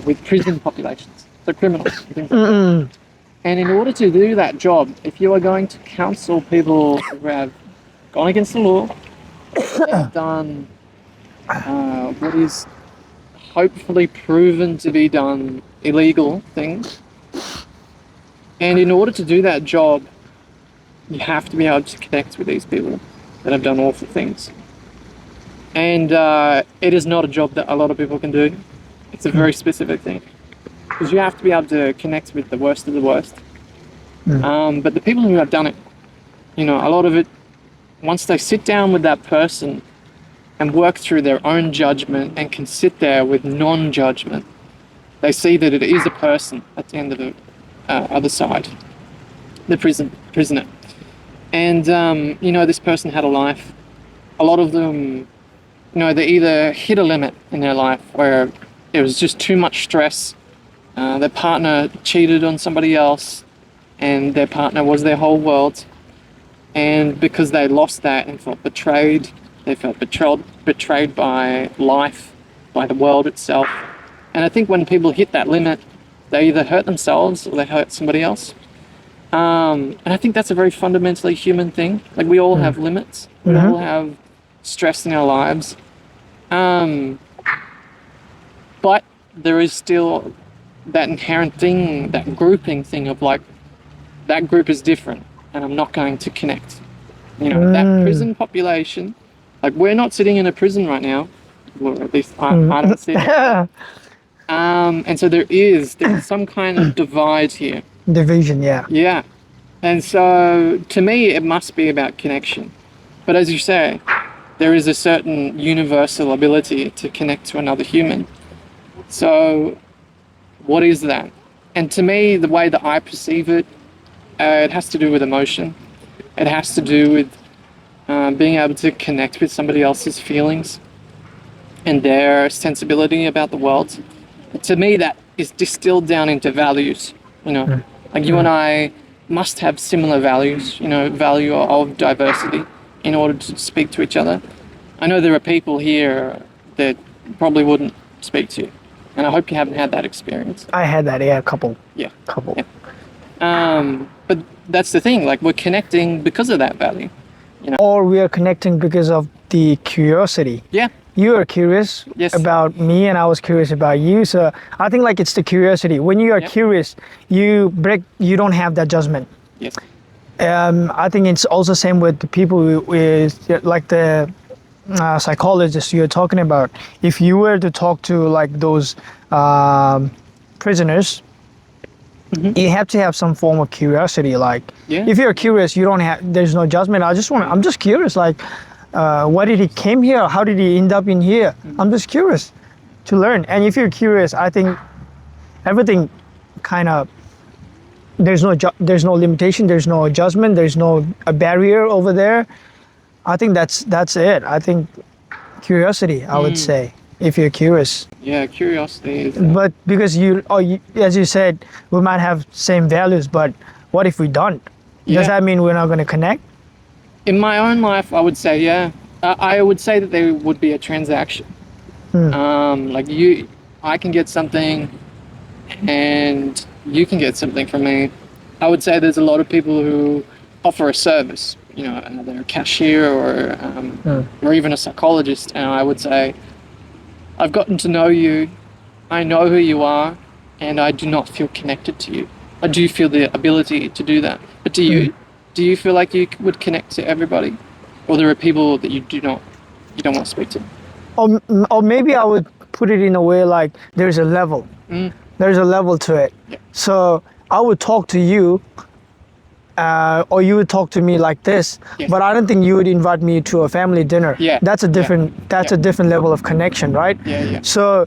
with prison populations, so criminals. Things like that. And in order to do that job, if you are going to counsel people who have gone against the law, have done what is hopefully proven to be done illegal things, and in order to do that job, you have to be able to connect with these people that have done awful things. And it is not a job that a lot of people can do. It's a very specific thing. Because you have to be able to connect with the worst of the worst. But the people who have done it, you know, a lot of it, once they sit down with that person and work through their own judgment and can sit there with non-judgment, they see that it is a person at the end of the other side, the prisoner. And, you know, this person had a life. A lot of them, you know, they either hit a limit in their life where it was just too much stress. Their partner cheated on somebody else and their partner was their whole world. And because they lost that and felt betrayed, they felt betrayed by life, by the world itself. And I think when people hit that limit, they either hurt themselves or they hurt somebody else. And I think that's a very fundamentally human thing. Like we all have limits. We all have stress in our lives. But there is still that inherent thing, that grouping thing of like, that group is different and I'm not going to connect. You know, that prison population, like we're not sitting in a prison right now, or at least I don't see it. And so there's some kind of divide here.
Division, yeah.
Yeah. And so to me, it must be about connection. But as you say, there is a certain universal ability to connect to another human. So what is that? And to me, the way that I perceive it, it has to do with emotion. It has to do with being able to connect with somebody else's feelings and their sensibility about the world. To me, that is distilled down into values. You know, like you and I must have similar values, value of diversity in order to speak to each other. I know there are people here that probably wouldn't speak to you, and I hope you haven't had that experience.
I had that, yeah, a couple.
Yeah.
Couple.
Yeah. But that's the thing, like we're connecting because of that value.
Or we are connecting because of the curiosity.
Yeah.
You are curious
Yes.
about me and I was curious about you. So I think like it's the curiosity. When you are curious, you don't have that judgment.
Yes.
I think it's also same with the people with like the psychologists you're talking about. If you were to talk to like those prisoners, you have to have some form of curiosity. Like if you're curious, you don't have. There's no judgment. I'm just curious. Like, why did he came here? How did he end up in here? I'm just curious to learn. And if you're curious, I think everything kind of. There's no limitation. There's no adjustment. There's no a barrier over there. I think that's it. I think curiosity. I would say if you're curious.
Yeah, curiosity is.
But because as you said, we might have same values, but what if we don't? Does that mean we're not going to connect?
In my own life, I would say, yeah. I would say that there would be a transaction. Like I can get something and you can get something from me. I would say there's a lot of people who offer a service, they're a cashier or even a psychologist. And I would say, I've gotten to know you, I know who you are, and I do not feel connected to you. I do feel the ability to do that. But do you feel like you would connect to everybody? Or there are people that you don't want to speak to?
Or maybe I would put it in a way like there's a level. There's a level to it.
Yeah.
So I would talk to you or you would talk to me like this, but I don't think you would invite me to a family dinner.
Yeah.
That's a different a different level of connection, right?
Yeah.
So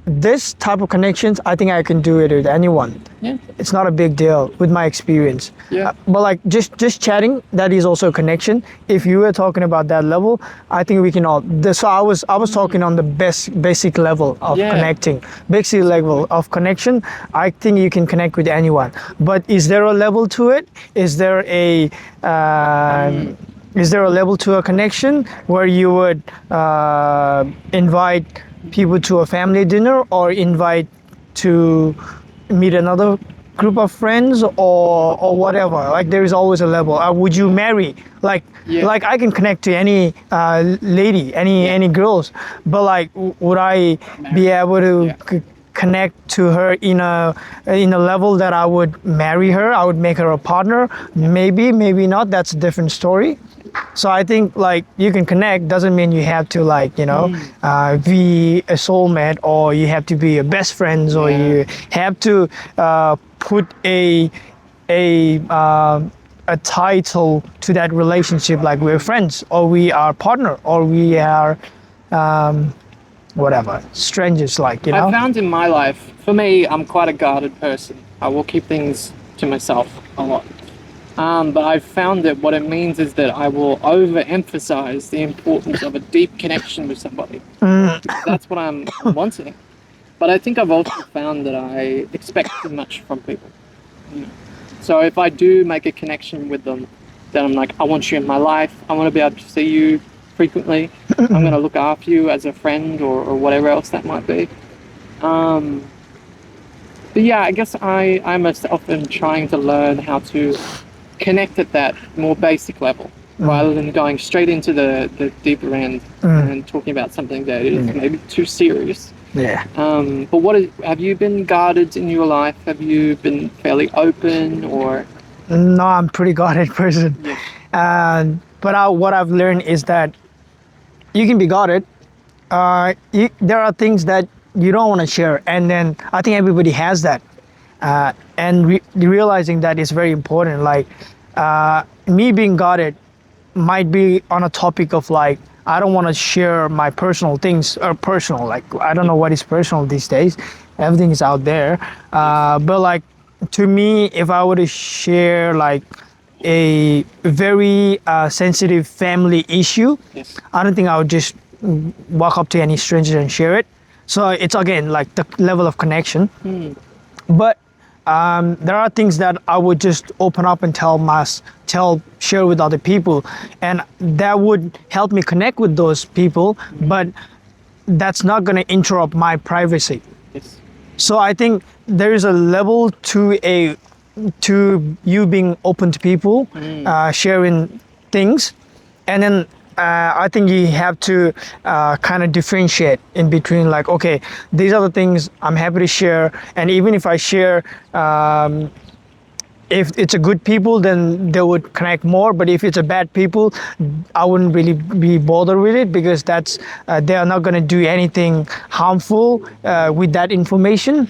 this type of connections, I think I can do it with anyone.
Yeah.
It's not a big deal with my experience.
Yeah.
But like just chatting, that is also a connection. If you were talking about that level, I think we can all. So I was talking on the basic level of connecting, basic level of connection. I think you can connect with anyone. But is there a level to it? Is there a level to a connection where you would invite people to a family dinner or invite to meet another group of friends or whatever? Like there is always a level. Would you marry? Like I can connect to any lady, any girls, but like would I be able to connect to her in a level that I would marry her? I would make her a partner. Maybe not. That's a different story. So I think like you can connect doesn't mean you have to like be a soulmate or you have to be your best friends or you have to put a title to that relationship, like we're friends or we are partner or we are whatever, strangers, like
I found in my life, for me, I'm quite a guarded person. I will keep things to myself a lot. But I've found that what it means is that I will overemphasize the importance of a deep connection with somebody. That's what I'm wanting. But I think I've also found that I expect too much from people. So if I do make a connection with them, then I'm like, I want you in my life. I want to be able to see you frequently. I'm going to look after you as a friend or whatever else that might be. But yeah, I guess I myself am trying to learn how to connect at that more basic level rather than going straight into the deeper end and talking about something that is maybe too serious.
Yeah.
But have you been guarded in your life? Have you been fairly open or?
No, I'm pretty guarded person.
Yeah.
But what I've learned is that you can be guarded. There are things that you don't want to share, and then I think everybody has that. And realizing that is very important. Like me being guarded might be on a topic of like, I don't want to share my personal things or personal, like I don't know what is personal these days. Everything is out there. But like to me, if I were to share like a very sensitive family issue, I don't think I would just walk up to any stranger and share it. So it's again like the level of connection. But there are things that I would just open up and share with other people, and that would help me connect with those people. But that's not going to interrupt my privacy.
Yes.
So I think there is a level to you being open to people, sharing things, and then I think you have to kind of differentiate in between. Like, okay, these are the things I'm happy to share, and even if I share, if it's a good people, then they would connect more. But if it's a bad people, I wouldn't really be bothered with it, because that's they are not going to do anything harmful with that information,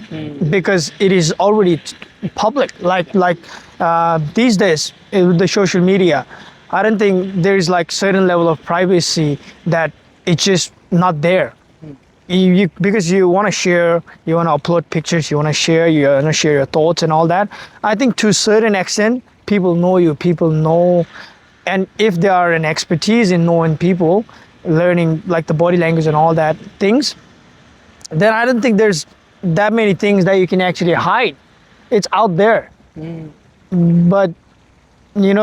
because it is already public. Like these days with the social media, I don't think there is like certain level of privacy that it's just not there. Because you want to share, you want to upload pictures, you want to share your thoughts and all that. I think to a certain extent, people know you, people know, and if they are an expertise in knowing people, learning like the body language and all that things, then I don't think there's that many things that you can actually hide. It's out there. But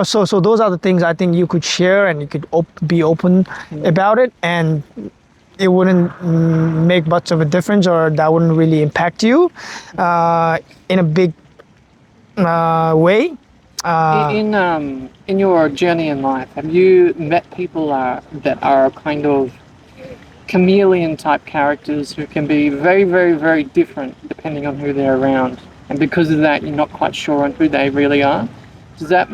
so those are the things I think you could share, and you could be open about it, and it wouldn't make much of a difference, or that wouldn't really impact you in a big way.
In your journey in life, have you met people that are kind of chameleon type characters who can be very, very, very different depending on who they're around, and because of that, you're not quite sure on who they really are? Does that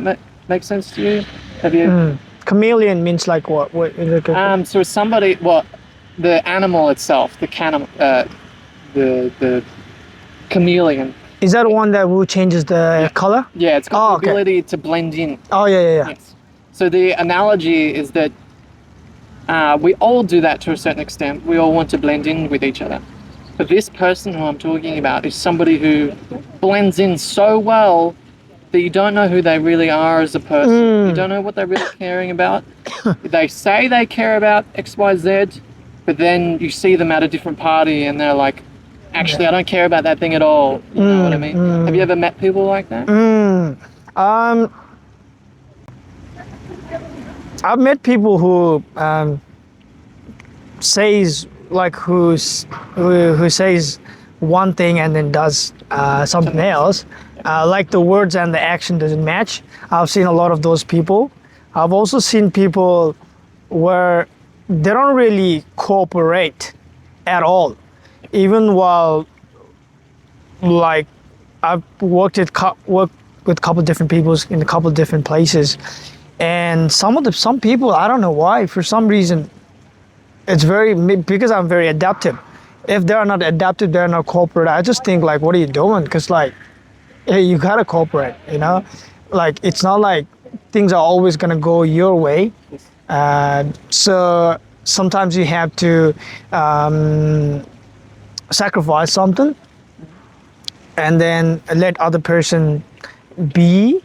make sense to you? Have you?
Chameleon means like what?
So somebody, well, the animal itself, the chameleon.
Is that one that will changes the color?
Yeah, it's got the ability to blend in.
Oh yeah.
Yes. So the analogy is that we all do that to a certain extent. We all want to blend in with each other. But this person who I'm talking about is somebody who blends in so well that you don't know who they really are as a person. You don't know what they're really caring about. They say they care about X, Y, Z, but then you see them at a different party and they're like, actually, I don't care about that thing at all. You know what I mean? Have you ever met people like that?
I've met people who says like who says one thing and then does something else. Like the words and the action doesn't match. I've seen a lot of those people. I've also seen people where they don't really cooperate at all, even while like I've worked with a couple different people in a couple different places, and some people, I don't know why, for some reason it's because I'm very adaptive. If they are not adaptive, they're not cooperative, I just think like, what are you doing? Because like, hey, you gotta cooperate, like it's not like things are always gonna go your way. So sometimes you have to sacrifice something and then let other person be,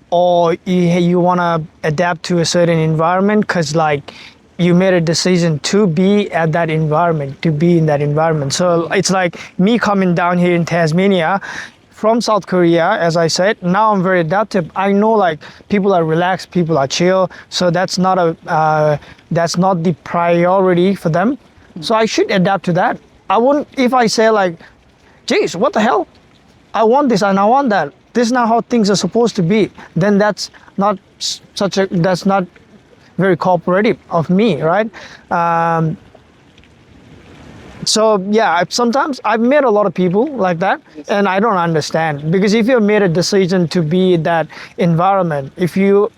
or you want to adapt to a certain environment because like you made a decision to be at that environment, to be in that environment. So it's like me coming down here in Tasmania from South Korea, as I said. Now I'm very adaptive. I know like people are relaxed, people are chill, so that's not the priority for them. So I should adapt to that. I wouldn't, if I say like, geez, what the hell? I want this and I want that. This is not how things are supposed to be. Then that's not very cooperative of me, right? So yeah, sometimes I've met a lot of people like that, and I don't understand, because if you made a decision to be in that environment, if you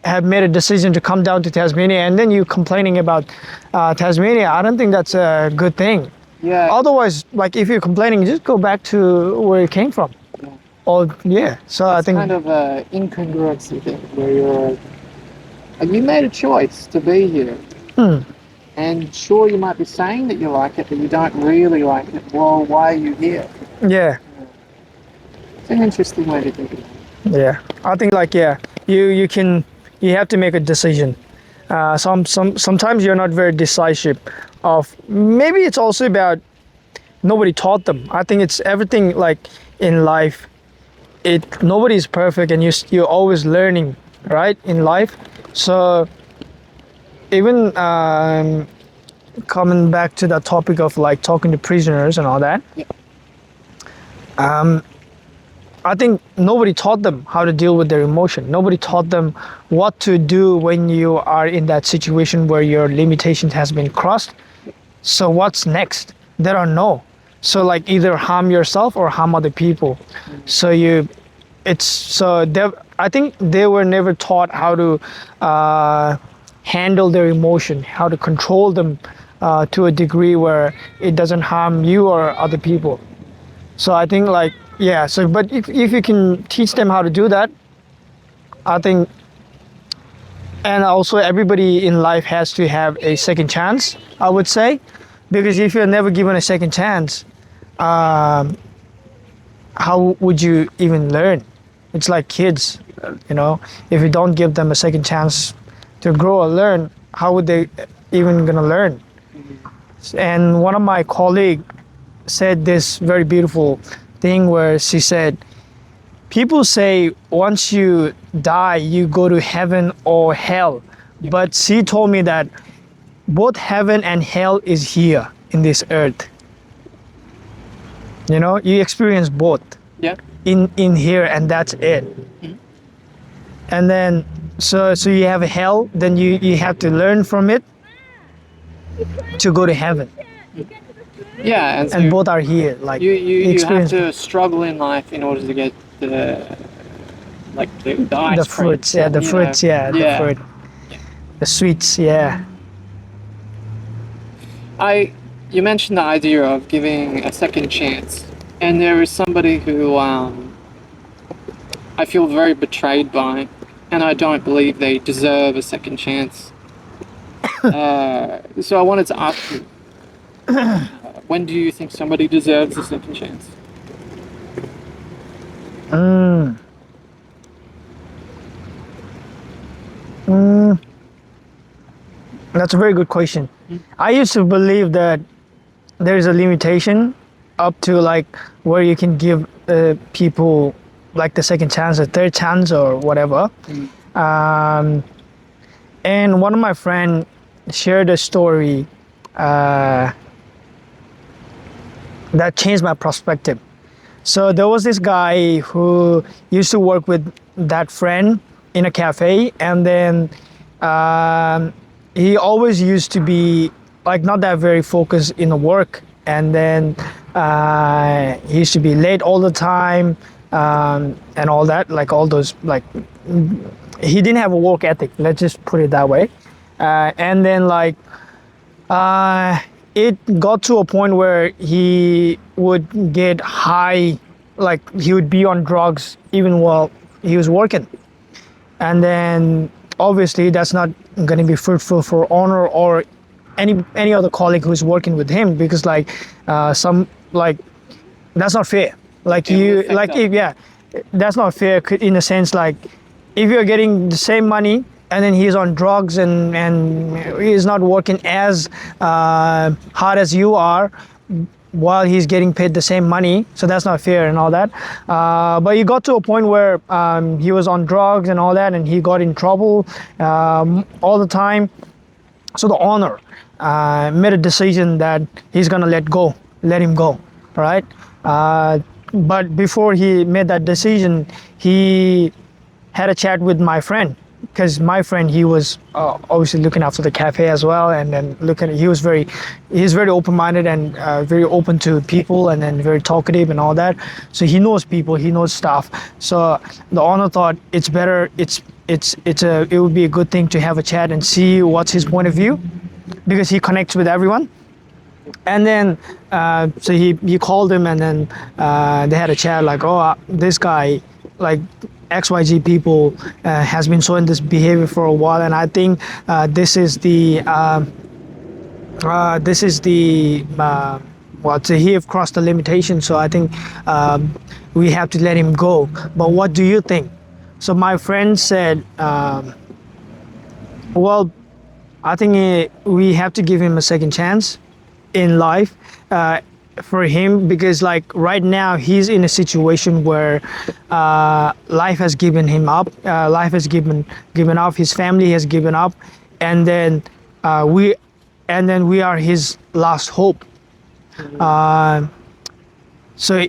have made a decision to come down to Tasmania and then you complaining about Tasmania, I don't think that's a good thing.
Yeah.
Otherwise, like if you're complaining, just go back to where you came from.
Yeah.
Or yeah, so
It's
I think
kind of an incongruency thing where you made a choice to be here. And sure, you might be saying that you like it, but you don't really like it. Well, why are you here?
yeah.
It's an interesting way to think of it.
Yeah, I think like you have to make a decision. Sometimes you're not very decisive. Maybe it's also about nobody taught them. I think it's everything like in life, it nobody's perfect, and you're always learning, right, in life. So even coming back to the topic of like talking to prisoners and all that,
Yeah.
I think nobody taught them how to deal with their emotion. Nobody taught them what to do when you are in that situation where your limitations has been crossed. So what's next? There are no. So like either harm yourself or harm other people. So I think they were never taught how to handle their emotion, how to control them to a degree where it doesn't harm you or other people. So I think like, yeah, so but if you can teach them how to do that, I think, and also everybody in life has to have a second chance, I would say, because if you're never given a second chance, how would you even learn? It's like kids, if you don't give them a second chance to grow or learn, how would they even gonna learn? And one of my colleagues said this very beautiful thing where she said, people say once you die, you go to heaven or hell. But she told me that both heaven and hell is here in this earth. You experience both
Yeah.
in here, and that's it. And then so you have a hell, then you have to learn from it to go to heaven.
Yeah, and so
And both are here. Like
you have
experience
to struggle in life in order to get the ice
the
cream.
fruits, yeah, the
you
fruits,
know.
yeah, the fruit, the sweets, yeah.
You mentioned the idea of giving a second chance, and there is somebody who I feel very betrayed by, and I don't believe they deserve a second chance. So I wanted to ask you, when do you think somebody deserves a second chance?
Mm. Mm. That's a very good question. I used to believe that there is a limitation up to like where you can give people like the second chance, a third chance, or whatever. And one of my friend shared a story that changed my perspective. So there was this guy who used to work with that friend in a cafe, and then he always used to be like not that very focused in the work, and then he used to be late all the time, and all that, like all those like he didn't have a work ethic. Let's just put it that way. And then like it got to a point where he would get high, like he would be on drugs even while he was working. And then obviously that's not going to be fruitful for honor or any other colleague who's working with him, because like some like that's not fair. Like you like if, yeah, that's not fair in a sense. Like if you're getting the same money and then he's on drugs and he's not working as hard as you are while he's getting paid the same money, so that's not fair and all that. But he got to a point where he was on drugs and all that, and he got in trouble all the time. So the owner made a decision that he's gonna let him go, right? But before he made that decision, he had a chat with my friend, because my friend, he was obviously looking after the cafe as well, and then he's very open-minded and very open to people, and then very talkative and all that. So he knows people, he knows stuff. So the owner thought it would be a good thing to have a chat and see what's his point of view, because he connects with everyone. And then so he called him, and then they had a chat like, this guy, like XYZ people has been showing this behavior for a while, and I think this is the so he have crossed the limitation, so I think we have to let him go. But what do you think? So my friend said, well, I think we have to give him a second chance in life. for him, because like right now he's in a situation where life has given him up, life has given up, his family has given up, and then we are his last hope. So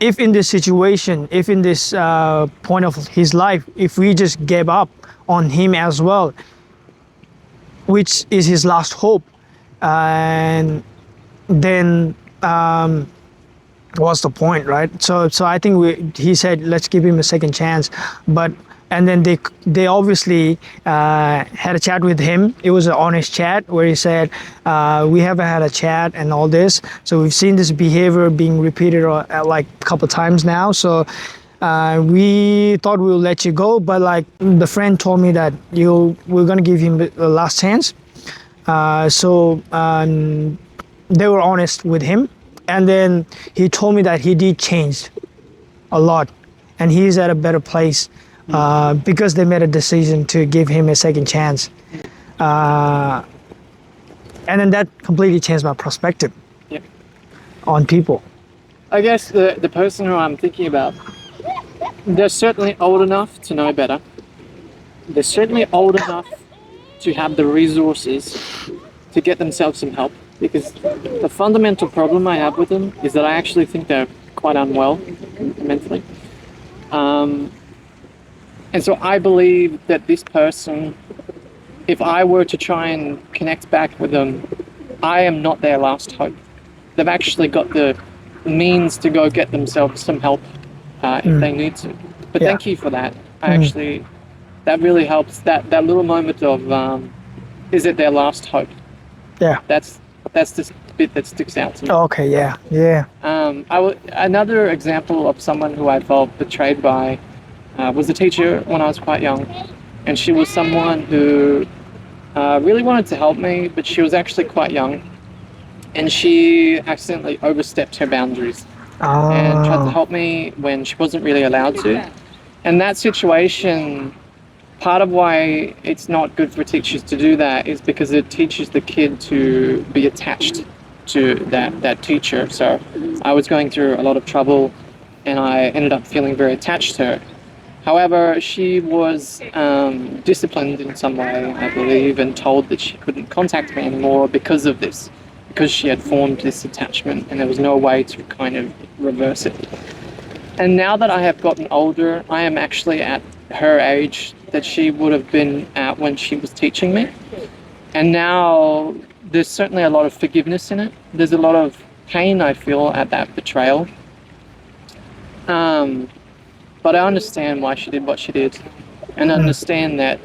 if in this situation, if in this point of his life, if we just gave up on him as well, which is his last hope, and then what's the point, right? So I think he said let's give him a second chance, but and then they obviously had a chat with him. It was an honest chat where he said we haven't had a chat and all this, so we've seen this behavior being repeated like a couple times now, so we thought we'll let you go, but like the friend told me that we're gonna give him the last chance. So they were honest with him, and then he told me that he did change a lot and he's at a better place because they made a decision to give him a second chance, and then that completely changed my perspective on people.
I guess the person who I'm thinking about, they're certainly old enough to know better. They're certainly old enough to have the resources to get themselves some help, because the fundamental problem I have with them is that I actually think they're quite unwell mentally. And so I believe that this person, if I were to try and connect back with them, I am not their last hope. They've actually got the means to go get themselves some help if they need to. But thank you for that. Actually, that really helps. That little moment of, is it their last hope?
Yeah.
That's the bit that sticks out to me.
Okay, yeah.
Another example of someone who I felt betrayed by was a teacher when I was quite young. And she was someone who really wanted to help me, but she was actually quite young. And she accidentally overstepped her boundaries and tried to help me when she wasn't really allowed to. And that situation, part of why it's not good for teachers to do that is because it teaches the kid to be attached to that teacher. So I was going through a lot of trouble and I ended up feeling very attached to her. However, she was disciplined in some way, I believe, and told that she couldn't contact me anymore because of this, because she had formed this attachment and there was no way to kind of reverse it. And now that I have gotten older, I am actually at her age that she would have been at when she was teaching me. And now there's certainly a lot of forgiveness in it. There's a lot of pain I feel at that betrayal. But I understand why she did what she did, and understand that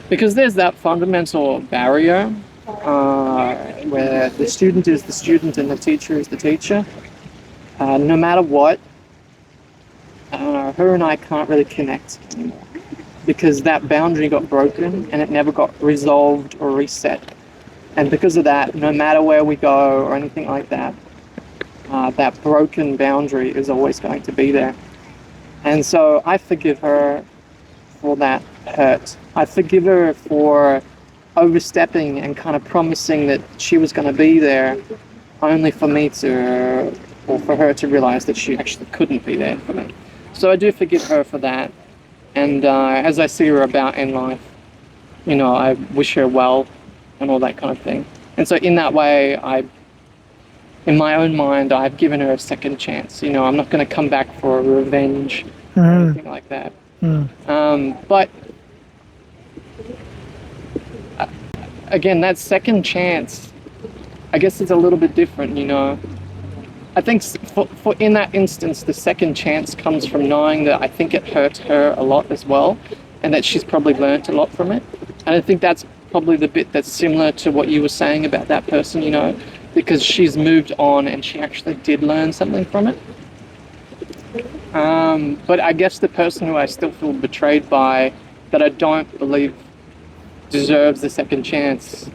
because there's that fundamental barrier where the student is the student and the teacher is the teacher. No matter what, her and I can't really connect anymore because that boundary got broken and it never got resolved or reset. And because of that, no matter where we go or anything like that, that broken boundary is always going to be there. And so I forgive her for that hurt. I forgive her for overstepping and kind of promising that she was going to be there only for me to, or for her to realize that she actually couldn't be there for me. So I do forgive her for that. And as I see her about in life, you know, I wish her well and all that kind of thing. And so in that way, in my own mind, I've given her a second chance. You know, I'm not going to come back for revenge or anything like that. But again, that second chance, I guess it's a little bit different, you know. I think for in that instance, the second chance comes from knowing that I think it hurt her a lot as well, and that she's probably learnt a lot from it. And I think that's probably the bit that's similar to what you were saying about that person, you know, because she's moved on and she actually did learn something from it. But I guess the person who I still feel betrayed by, that I don't believe deserves the second chance,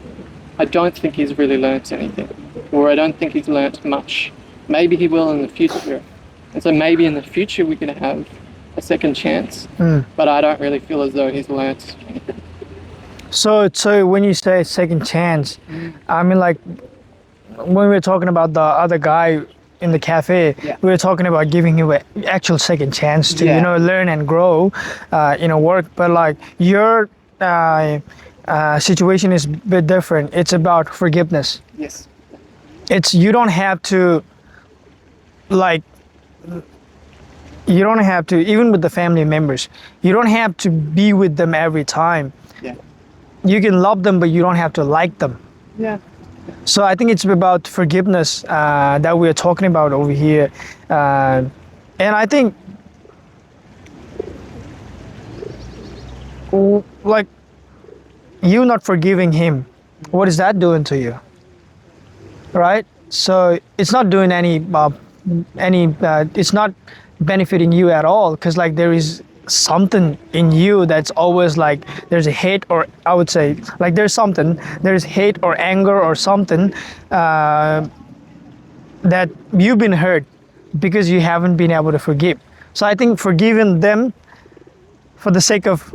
I don't think he's really learnt anything, or I don't think he's learnt much. Maybe he will in the future. And so maybe in the future we're going to have a second chance, but I don't really feel as though he's learnt anything.
So when you say second chance, I mean, like, when we were talking about the other guy in the cafe,
Yeah.
we were talking about giving him an actual second chance to
Yeah.
learn and grow work. But like your situation is a bit different. It's about forgiveness.
Yes.
It's you don't have to like you don't have to, even with the family members, you don't have to be with them every time.
Yeah.
You can love them, but you don't have to like them.
Yeah.
So I think it's about forgiveness that we're talking about over here. And I think like you not forgiving him, what is that doing to you? Right? So it's not doing it's not benefiting you at all, because like there is something in you that's always like there's a hate, or I would say like there's hate or anger or something that you've been hurt because you haven't been able to forgive. So I think forgiving them for the sake of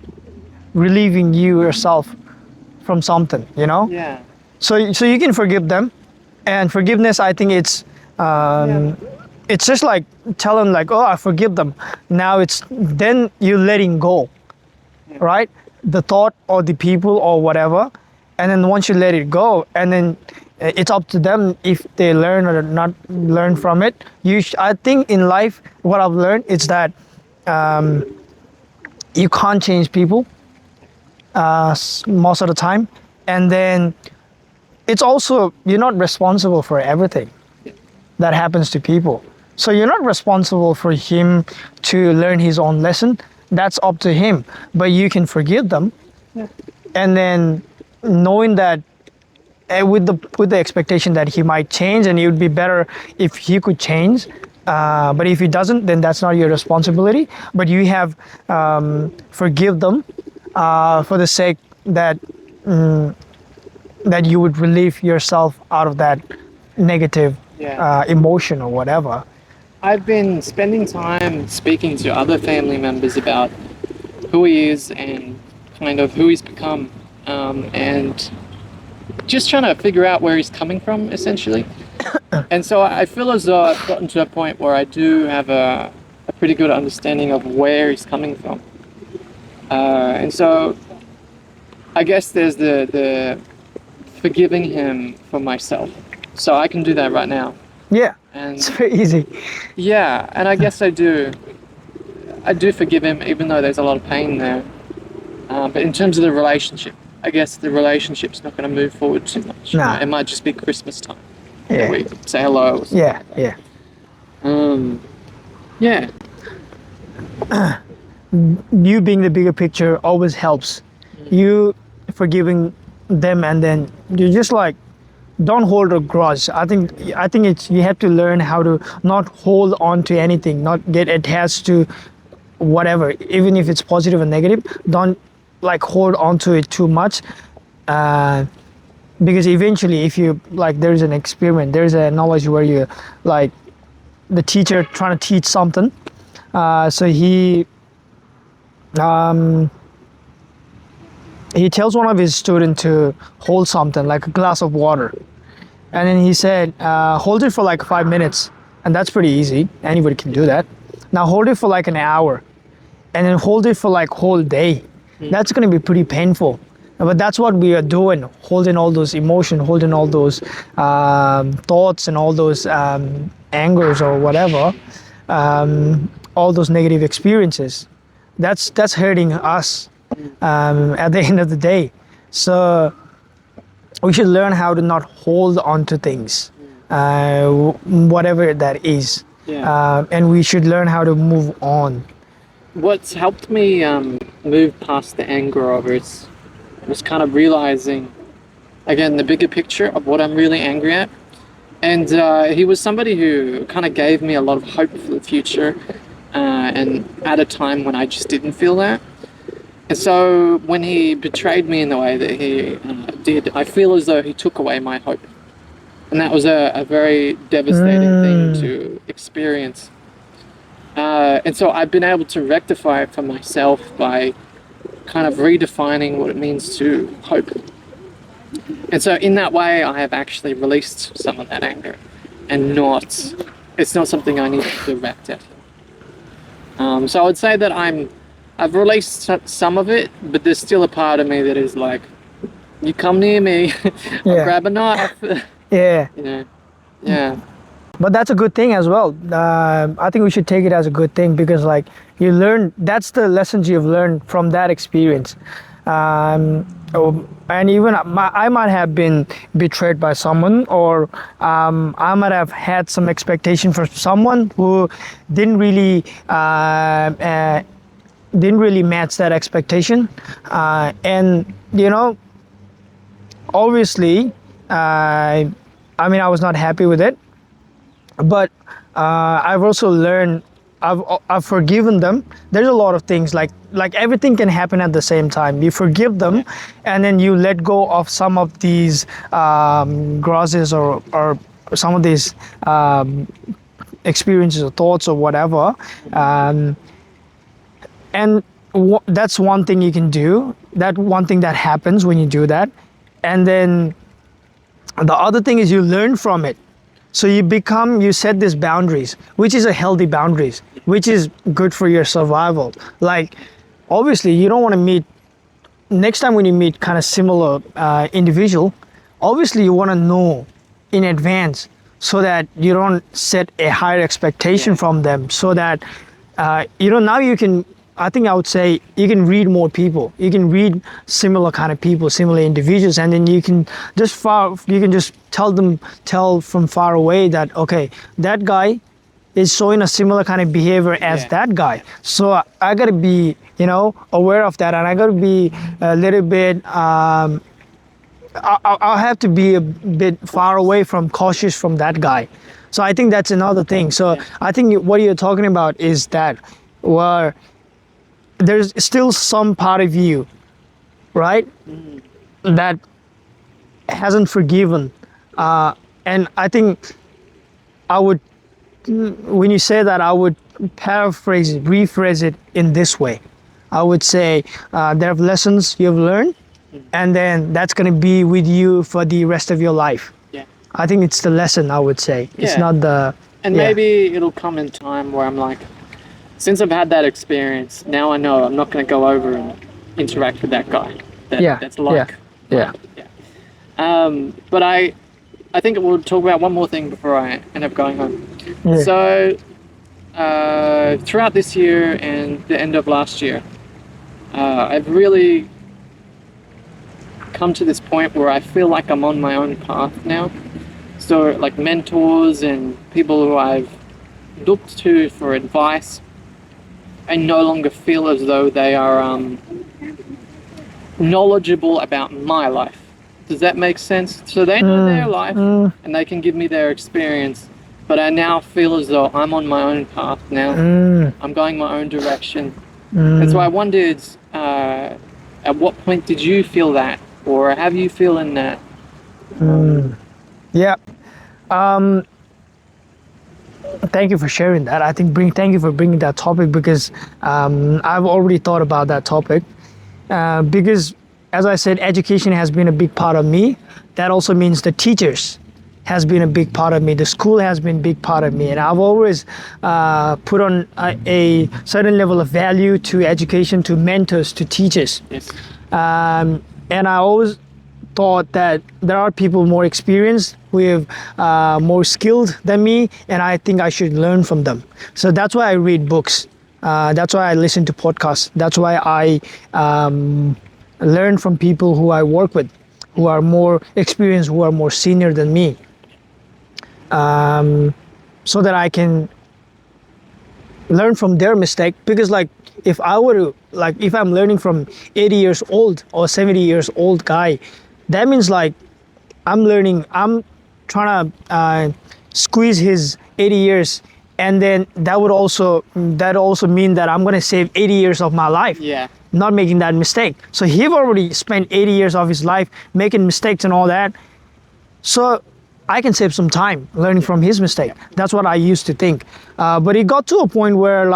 relieving you yourself from something,
Yeah.
so you can forgive them. And forgiveness, I think it's just like telling like, oh, I forgive them. Now it's then you're letting go, right? The thought or the people or whatever. And then once you let it go, and then it's up to them if they learn or not learn from it. I think in life, what I've learned is that you can't change people most of the time. And then it's also, you're not responsible for everything that happens to people. So you're not responsible for him to learn his own lesson. That's up to him. But you can forgive them.
Yeah.
And then knowing that with the expectation that he might change, and it would be better if he could change. But if he doesn't, then that's not your responsibility. But you have forgive them for the sake that that you would relieve yourself out of that negative emotion or whatever.
I've been spending time speaking to other family members about who he is and kind of who he's become, and just trying to figure out where he's coming from, essentially. And so I feel as though I've gotten to a point where I do have a pretty good understanding of where he's coming from. And so I guess there's the forgiving him for myself. So I can do that right now.
Yeah,
And
it's very easy.
yeah, and I guess I do forgive him, even though there's a lot of pain there. But in terms of the relationship, I guess the relationship's not going to move forward too much.
Nah.
It might just be Christmas time.
Yeah.
We say hello. Or something.
Yeah.
Yeah.
You being the bigger picture always helps. You forgiving them, and then you just like don't hold a grudge. I think it's you have to learn how to not hold on to anything, not get attached to whatever, even if it's positive or negative. Don't like hold on to it too much, because eventually, if you like, there's an experiment, there's a knowledge where you like the teacher trying to teach something. So he tells one of his students to hold something like a glass of water, and then he said, hold it for like 5 minutes, and that's pretty easy. Anybody can do that. Now hold it for like an hour, and then hold it for like whole day. That's going to be pretty painful. But that's what we are doing, holding all those emotions, holding all those thoughts and all those angers or whatever, all those negative experiences. That's hurting us at the end of the day. So we should learn how to not hold on to things, whatever that is.
Yeah.
And we should learn how to move on.
What's helped me move past the anger of it was kind of realizing, again, the bigger picture of what I'm really angry at. And he was somebody who kind of gave me a lot of hope for the future, and at a time when I just didn't feel that. And so when he betrayed me in the way that he did, I feel as though he took away my hope. And that was a very devastating thing to experience. And so I've been able to rectify it for myself by kind of redefining what it means to hope. And so in that way, I have actually released some of that anger, and it's not something I need to direct at him. So I would say that I've released some of it, but there's still a part of me that is like, you come near me, I'll
Yeah.
grab a knife.
Yeah.
You know, yeah.
But that's a good thing as well. I think we should take it as a good thing because like you learn, that's the lessons you've learned from that experience. And even I might have been betrayed by someone, or I might have had some expectation for someone who didn't really match that expectation. And you know, obviously, I mean, I was not happy with it, but I've also learned. I've forgiven them. There's a lot of things like everything can happen at the same time. You forgive them, and then you let go of some of these grudges or some of these experiences or thoughts or whatever. And that's one thing you can do. That one thing that happens when you do that, and then the other thing is you learn from it. So you set these boundaries, which is a healthy boundaries, which is good for your survival. Like, obviously, you don't want to meet, next time when you meet kind of similar individual, obviously you want to know in advance so that you don't set a higher expectation from them, so that, now you can, I think I would say you can read more people. You can read similar kind of people, similar individuals, and then you can just tell from far away that, okay, that guy is showing a similar kind of behavior as that guy. So I gotta be, aware of that, and I gotta be a little bit. I'll have to be a bit far away from cautious from that guy. So I think that's another thing. So I think what you're talking about is that where there's still some part of you, right, that hasn't forgiven. And I think when you say that, I would rephrase it in this way. I would say there are lessons you've learned, and then that's going to be with you for the rest of your life.
Yeah.
I think it's the lesson, I would say. It's not the...
And maybe it'll come in time where I'm like, since I've had that experience, now I know I'm not going to go over and interact with that guy. That's like...
Yeah.
But I think we'll talk about one more thing before I end up going home.
Yeah.
So, throughout this year and the end of last year, I've really come to this point where I feel like I'm on my own path now. So, like mentors and people who I've looked to for advice, I no longer feel as though they are knowledgeable about my life. Does that make sense? So they know their life and they can give me their experience, but I now feel as though I'm on my own path now. I'm going my own direction. And so I wondered, at what point did you feel that? Or have you feeling that?
Yeah. Thank you for sharing that. I think thank you for bringing that topic, because I've already thought about that topic. Because, as I said, education has been a big part of me. That also means the teachers has been a big part of me. The school has been a big part of me. And I've always put on a certain level of value to education, to mentors, to teachers.
Yes.
And I always thought that there are people more experienced, with more skilled than me, and I think I should learn from them. So that's why I read books. That's why I listen to podcasts. That's why I learn from people who I work with, who are more experienced, who are more senior than me, so that I can learn from their mistake. Because if I'm learning from 80 years old or 70 years old guy, that means I'm trying to squeeze his 80 years, and then that also mean that I'm going to save 80 years of my life.
Yeah.
Not making that mistake. So he already spent 80 years of his life making mistakes and all that. So I can save some time learning from his mistake. That's what I used to think. But it got to a point where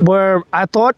where I thought,